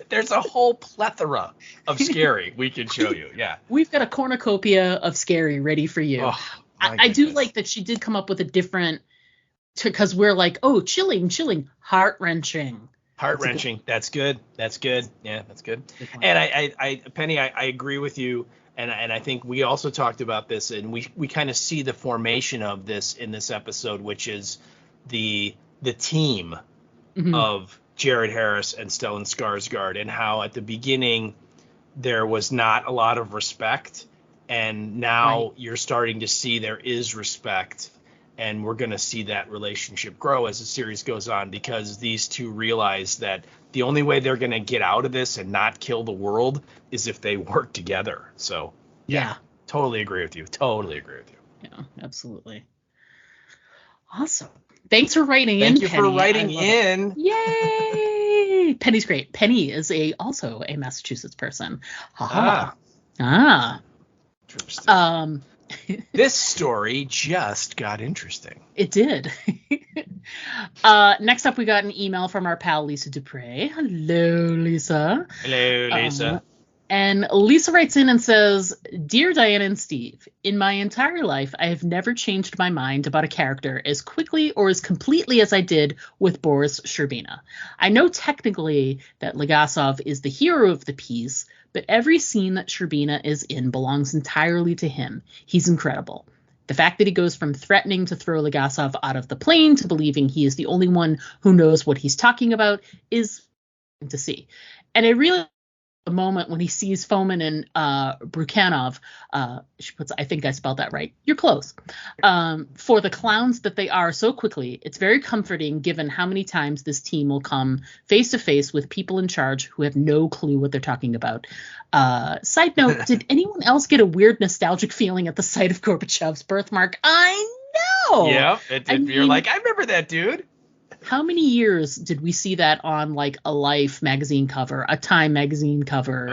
B: There's a whole plethora of scary we can show you. Yeah.
A: We've got a cornucopia of scary ready for you.
B: Oh,
A: I do like that she did come up with a different, because we're like, oh, chilling, heart-wrenching.
B: Heart-wrenching. That's good. Yeah, that's good. And I Penny, I agree with you. And I think we also talked about this, and we kind of see the formation of this in this episode, which is the team of Jared Harris and Stellan Skarsgård, and how at the beginning there was not a lot of respect, And now
A: Right.
B: you're starting to see there is respect, and we're going to see that relationship grow as the series goes on, because these two realize that the only way they're going to get out of this and not kill the world is if they work together. So,
A: Yeah.
B: totally agree with you.
A: Yeah, absolutely. Awesome. Thanks for writing in,
B: Thank you
A: Penny.
B: for writing
A: I love it.
B: in.
A: Yay! Penny's great. Penny is also a Massachusetts person. Ah.
B: Interesting. This story just got interesting.
A: It did. Next up, we got an email from our pal Lisa Dupre. Hello, Lisa.
B: Hello, Lisa.
A: And Lisa writes in and says, Dear Diane and Steve, in my entire life, I have never changed my mind about a character as quickly or as completely as I did with Boris Sherbina. I know technically that Legasov is the hero of the piece, but every scene that Sherbina is in belongs entirely to him. He's incredible. The fact that he goes from threatening to throw Legasov out of the plane to believing he is the only one who knows what he's talking about is to see. And I really the moment when he sees Fomin and Brukhanov, she puts, I think I spelled that right. You're close. For the clowns that they are so quickly, it's very comforting given how many times this team will come face to face with people in charge who have no clue what they're talking about. Side note, did anyone else get a weird nostalgic feeling at the sight of Gorbachev's birthmark? I know.
B: Yeah, you're like, I remember that dude.
A: How many years did we see that on like a Life magazine cover, a Time magazine cover,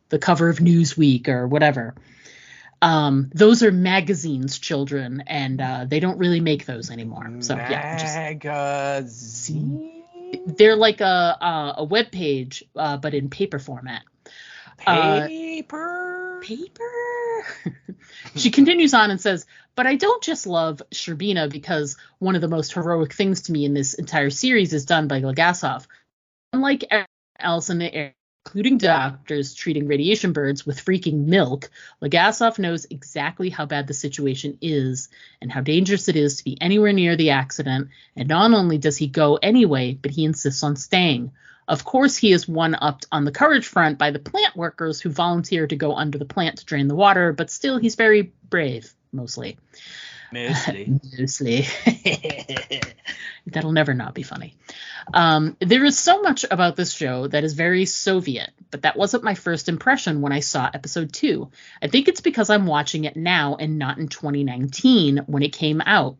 A: the cover of Newsweek or whatever? Those are magazines, children, and they don't really make those anymore. So
B: magazine.
A: They're like a web page, but in paper format.
B: Paper.
A: She continues on and says, but I don't just love Sherbina because one of the most heroic things to me in this entire series is done by Legasov. Unlike everyone else in the air, including doctors treating radiation birds with freaking milk, Legasov knows exactly how bad the situation is and how dangerous it is to be anywhere near the accident. And not only does he go anyway, but he insists on staying. Of course, he is one-upped on the courage front by the plant workers who volunteer to go under the plant to drain the water, but still he's very brave, mostly. Mostly. That'll never not be funny. There is so much about this show that is very Soviet, but that wasn't my first impression when I saw episode 2. I think it's because I'm watching it now and not in 2019 when it came out.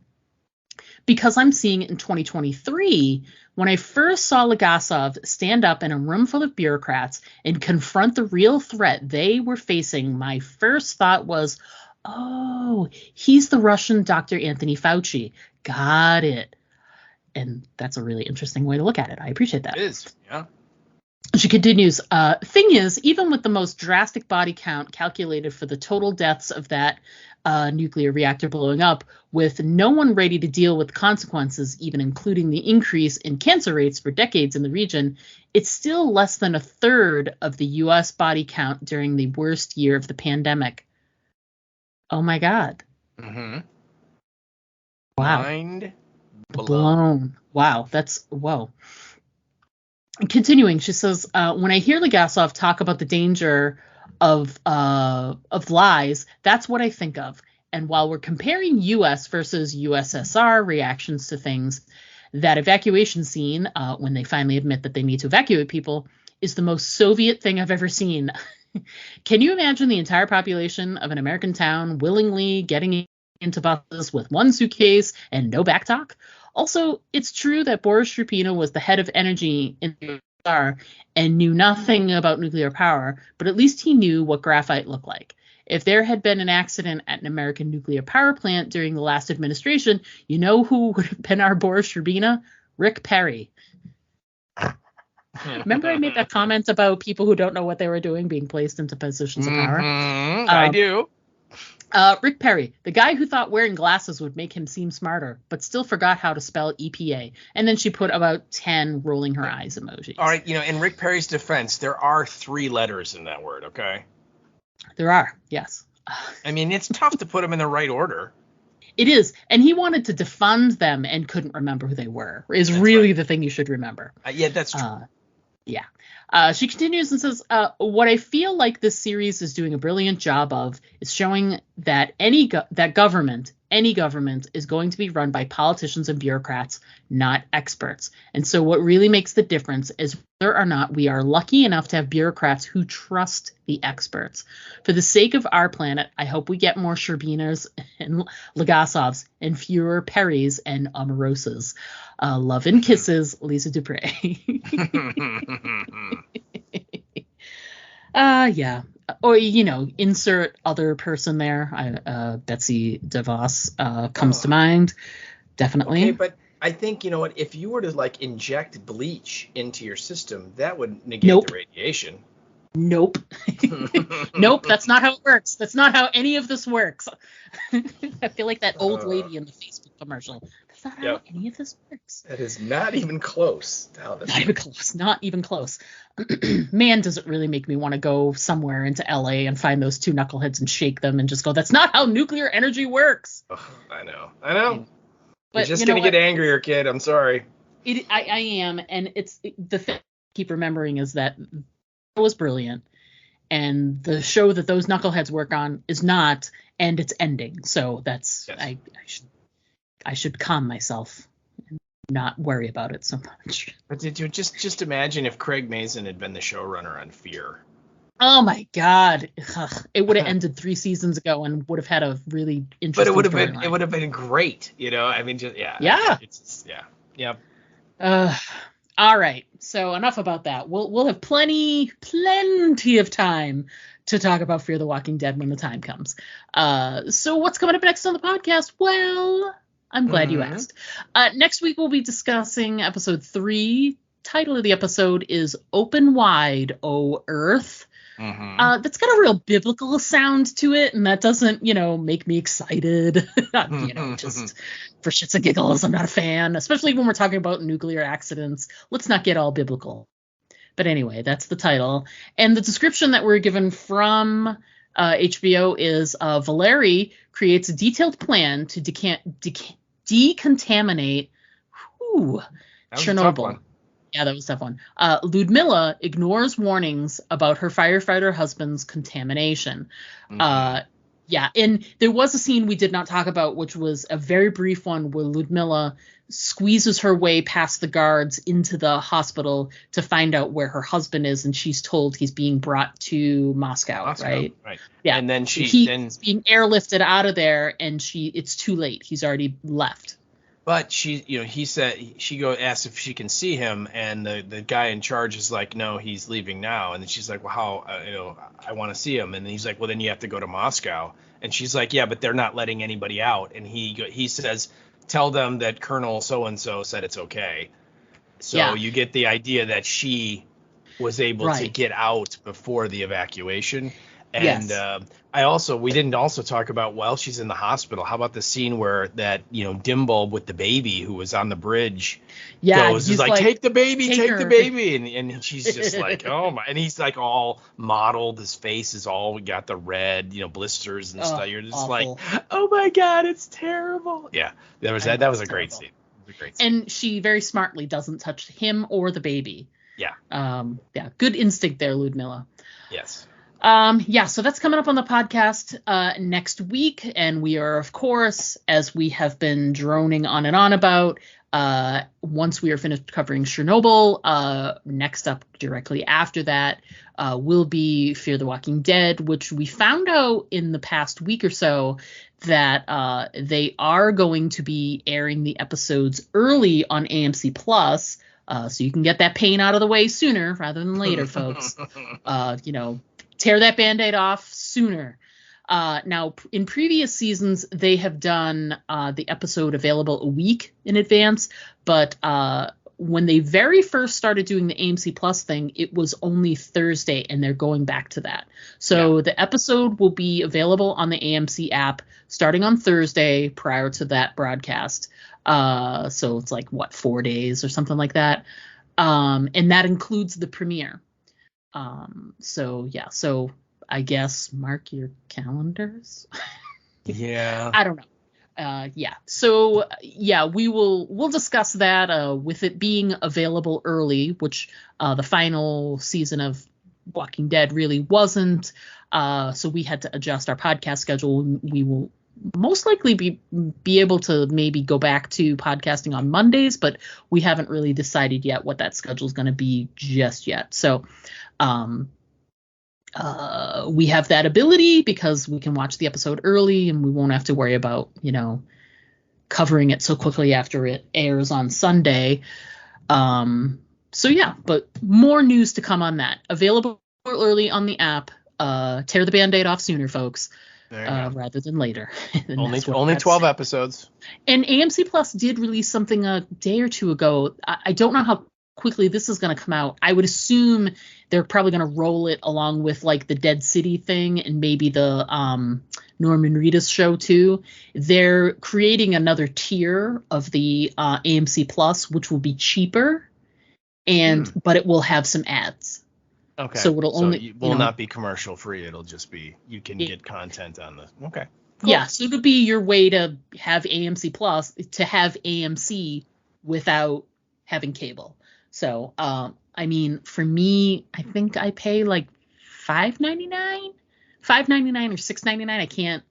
A: Because I'm seeing it in 2023, when I first saw Legasov stand up in a room full of bureaucrats and confront the real threat they were facing, my first thought was, oh, he's the Russian Dr. Anthony Fauci. Got it. And that's a really interesting way to look at it. I appreciate that.
B: It is, yeah.
A: She continues, thing is, even with the most drastic body count calculated for the total deaths of that nuclear reactor blowing up, with no one ready to deal with consequences, even including the increase in cancer rates for decades in the region, it's still less than a third of the U.S. body count during the worst year of the pandemic. Oh, my God.
B: Mm-hmm.
A: Wow.
B: Mind
A: blown. Wow. That's, whoa. Continuing, she says, when I hear Legasov talk about the danger of lies, that's what I think of. And while we're comparing U.S. versus USSR reactions to things, that evacuation scene, when they finally admit that they need to evacuate people, is the most Soviet thing I've ever seen. Can you imagine the entire population of an American town willingly getting into buses with one suitcase and no backtalk? Also, it's true that Boris Sherbina was the head of energy in the USSR and knew nothing about nuclear power, but at least he knew what graphite looked like. If there had been an accident at an American nuclear power plant during the last administration, you know who would have been our Boris Sherbina? Rick Perry. Remember I made that comment about people who don't know what they were doing being placed into positions of power?
B: I do.
A: Rick Perry, the guy who thought wearing glasses would make him seem smarter, but still forgot how to spell EPA. And then she put about 10 rolling her eyes emojis.
B: All right, in Rick Perry's defense, there are 3 letters in that word, okay?
A: There are, yes.
B: I mean, it's tough to put them in the right order.
A: It is. And he wanted to defund them and couldn't remember who they were, is that's really right. The thing you should remember.
B: Yeah, that's true.
A: Yeah. She continues and says, what I feel like this series is doing a brilliant job of is showing that any government is going to be run by politicians and bureaucrats, not experts. And so what really makes the difference is whether or not we are lucky enough to have bureaucrats who trust the experts. For the sake of our planet, I hope we get more Sherbinas and Legasovs and fewer Perrys and Omarosas. Love and kisses, Lisa Dupre. Yeah. Or, insert other person there. Betsy DeVos comes to mind. Definitely.
B: Okay, but I think, you know what, if you were to like inject bleach into your system, that would negate the radiation.
A: Nope. Nope, that's not how it works. That's not how any of this works. I feel like that old lady in the Facebook commercial. That's not how any of this works.
B: That is not even close.
A: Not even close. Man, does it really make me want to go somewhere into LA and find those two knuckleheads and shake them and just go, that's not how nuclear energy works.
B: Oh, I know.
A: But
B: you're just going to get angrier, kid. I'm sorry.
A: I am. And the thing I keep remembering is that it was brilliant. And the show that those knuckleheads work on is not, and it's ending. So that's, yes. I should calm myself and not worry about it so much.
B: But did you just imagine if Craig Mazin had been the showrunner on Fear?
A: Oh my God. Ugh, it would have ended 3 seasons ago and would have had a really interesting
B: But it would have been great, I mean,
A: Yeah.
B: It's just, yeah.
A: All right. So enough about that. We'll have plenty of time to talk about Fear the Walking Dead when the time comes. So what's coming up next on the podcast? Well, I'm glad you asked. Next week we'll be discussing episode 3. Title of the episode is Open Wide, O Earth. That's got a real biblical sound to it, and that doesn't, make me excited. Just for shits and giggles, I'm not a fan, especially when we're talking about nuclear accidents. Let's not get all biblical. But anyway, that's the title. And the description that we're given from HBO is Valeri creates a detailed plan to decontaminate Chernobyl. Yeah, that was a tough one. Ludmilla ignores warnings about her firefighter husband's contamination. Yeah, and there was a scene we did not talk about, which was a very brief one where Ludmilla squeezes her way past the guards into the hospital to find out where her husband is, and she's told he's being brought to Moscow. Right. Yeah, and then he's being airlifted out of there, and it's too late. He's already left.
B: But he said asks if she can see him, and the guy in charge is like, no, he's leaving now. And then she's like, well, how? I want to see him. And then he's like, well, then you have to go to Moscow. And she's like, yeah, but they're not letting anybody out. And he says, tell them that Colonel so and so said it's okay. So you get the idea that she was able to get out before the evacuation. And we didn't also talk about while she's in the hospital. How about the scene where that, Dimbulb with the baby who was on the bridge goes, is like, take the baby, take the baby. And she's just like, oh my, and he's like all mottled. His face is all got the red, blisters and stuff. You're just awful. Like, oh my God, it's terrible. Yeah, that was a great scene.
A: And she very smartly doesn't touch him or the baby.
B: Yeah.
A: Good instinct there, Ludmilla.
B: Yes.
A: So that's coming up on the podcast next week. And we are, of course, as we have been droning on and on about, once we are finished covering Chernobyl, next up directly after that will be Fear the Walking Dead, which we found out in the past week or so that they are going to be airing the episodes early on AMC Plus. So you can get that pain out of the way sooner rather than later, folks. Tear that Band-Aid off sooner. Now, in previous seasons, they have done the episode available a week in advance. But when they very first started doing the AMC Plus thing, it was only Thursday, and they're going back to that. So the episode will be available on the AMC app starting on Thursday prior to that broadcast. So it's like, 4 days or something like that. And that includes the premiere. So I guess mark your calendars.
B: Yeah.
A: I don't know. Yeah. So yeah, we'll discuss that with it being available early, which the final season of Walking Dead really wasn't. So we had to adjust our podcast schedule. We will most likely be able to maybe go back to podcasting on Mondays, but we haven't really decided yet what that schedule is going to be just yet. So we have that ability because we can watch the episode early and we won't have to worry about, covering it so quickly after it airs on Sunday. So yeah, but more news to come on that. Available early on the app. Tear the Band-Aid off sooner, folks, rather than later.
B: only 12 episodes.
A: And AMC Plus did release something a day or two ago. I don't know how quickly this is going to come out. I would assume they're probably going to roll it along with like the Dead City thing and maybe the Norman Reedus show too. They're creating another tier of the AMC Plus, which will be cheaper, but it will have some ads.
B: Okay.
A: So it will
B: not be commercial free. It'll just be you can get content on the. Okay. Cool.
A: Yeah. So it'll be your way to have AMC Plus, to have AMC without having cable. So I mean, for me, I think I pay like $5.99 or $6.99. I can't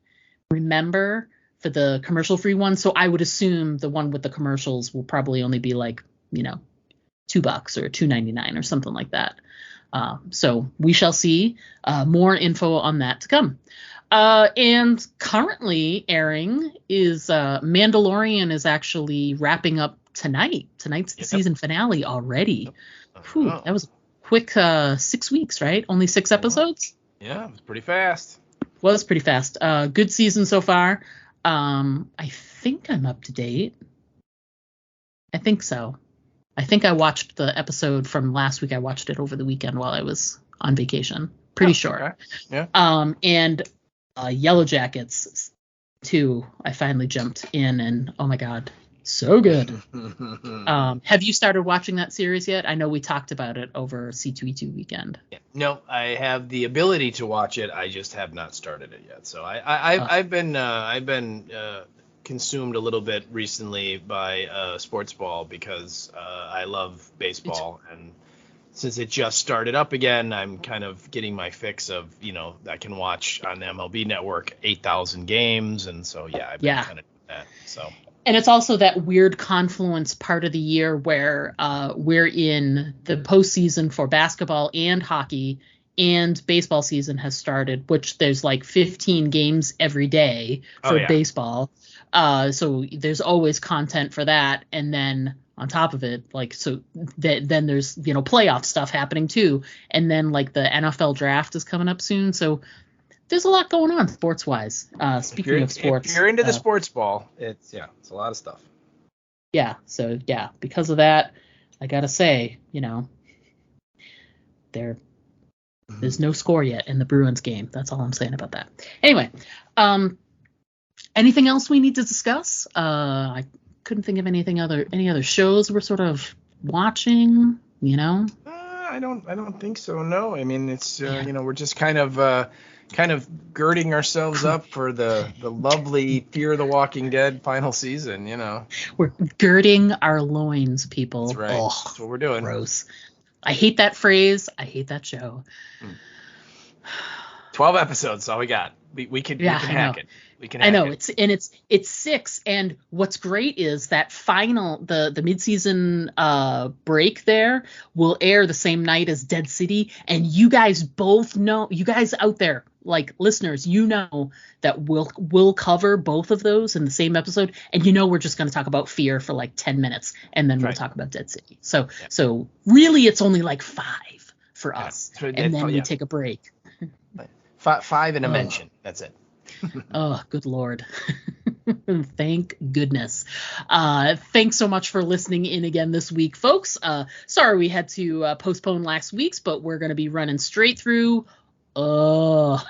A: remember for the commercial free one. So I would assume the one with the commercials will probably only be like, $2 or $2.99 or something like that. So we shall see. More info on that to come. And currently airing is Mandalorian is actually wrapping up tonight. Tonight's the season finale already. Whew, that was a quick 6 weeks, right? Only 6 episodes?
B: Yeah, it was pretty fast.
A: Was pretty fast. Good season so far. I think I'm up to date. I think so. I think I watched the episode from last week. I watched it over the weekend while I was on vacation. Pretty sure.
B: Okay. Yeah.
A: And Yellow Jackets too. I finally jumped in and oh my God, so good. Have you started watching that series yet? I know we talked about it over C2E2 weekend.
B: Yeah. No, I have the ability to watch it. I just have not started it yet. So I've been consumed a little bit recently by sports ball because I love baseball, and since it just started up again, I'm kind of getting my fix of I can watch on the MLB Network 8,000 games, and so I've been kind of doing that. So.
A: And it's also that weird confluence part of the year where we're in the postseason for basketball and hockey, and baseball season has started, which there's like 15 games every day for baseball. So there's always content for that. And then on top of it, then there's, playoff stuff happening too. And then like the NFL draft is coming up soon. So there's a lot going on sports wise. Speaking of sports,
B: if you're into the sports ball, it's a lot of stuff.
A: Yeah. So because of that, I got to say, there's no score yet in the Bruins game. That's all I'm saying about that. Anyway, anything else we need to discuss? I couldn't think of any other shows we're sort of watching,
B: I don't think so. No, I mean it's we're just kind of girding ourselves up for the lovely Fear the Walking Dead final season.
A: We're girding our loins, people.
B: That's right.
A: Oh,
B: that's what we're doing.
A: Gross. I hate that phrase. I hate that show.
B: 12 episodes, all we got. We can hack it. We can.
A: I know it's 6, and what's great is that final the midseason break there will air the same night as Dead City, and you guys both know, you guys out there, like listeners, that we'll cover both of those in the same episode, and we're just going to talk about Fear for like 10 minutes, and then we'll talk about Dead City. So really, it's only like 5 for us, and then we take a break.
B: 5 in a mention. That's it.
A: Oh, good Lord. Thank goodness. Thanks so much for listening in again this week, folks. Sorry we had to postpone last week's, but we're going to be running straight through. Because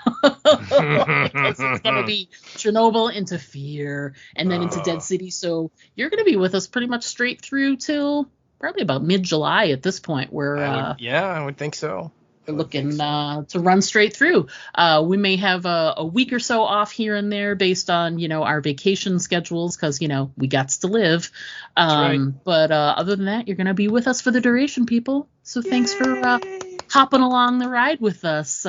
A: it's going to be Chernobyl into Fear and then into Dead City. So you're going to be with us pretty much straight through till probably about mid-July at this point.
B: I would think so.
A: We're looking to run straight through. We may have a week or so off here and there based on, our vacation schedules because, we got to live.
B: Right.
A: But other than that, you're going to be with us for the duration, people. So thanks for hopping along the ride with us.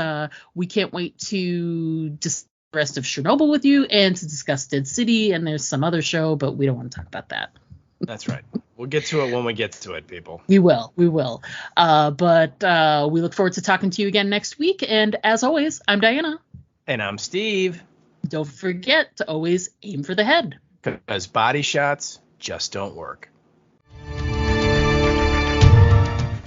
A: We can't wait to discuss the rest of Chernobyl with you and to discuss Dead City. And there's some other show, but we don't want to talk about that.
B: That's right. We'll get to it when we get to it, people.
A: We will. But we look forward to talking to you again next week. And as always, I'm Diana.
B: And I'm Steve.
A: Don't forget to always aim for the head.
B: Because body shots just don't work.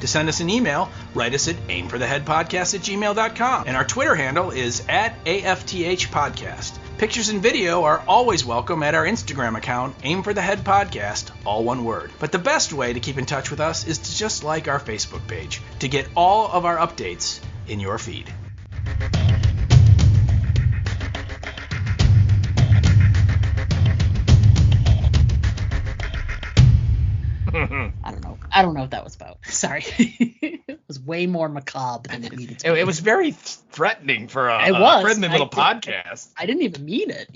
B: To send us an email, write us at aimfortheheadpodcast@gmail.com. And our Twitter handle is @AFTH Podcast. Pictures and video are always welcome at our Instagram account, Aim for the Head Podcast, all one word. But the best way to keep in touch with us is to just like our Facebook page to get all of our updates in your feed.
A: I don't know what that was about. Sorry. It was way more macabre than it needed to be.
B: It was very threatening for a friendly little podcast.
A: I didn't even mean it,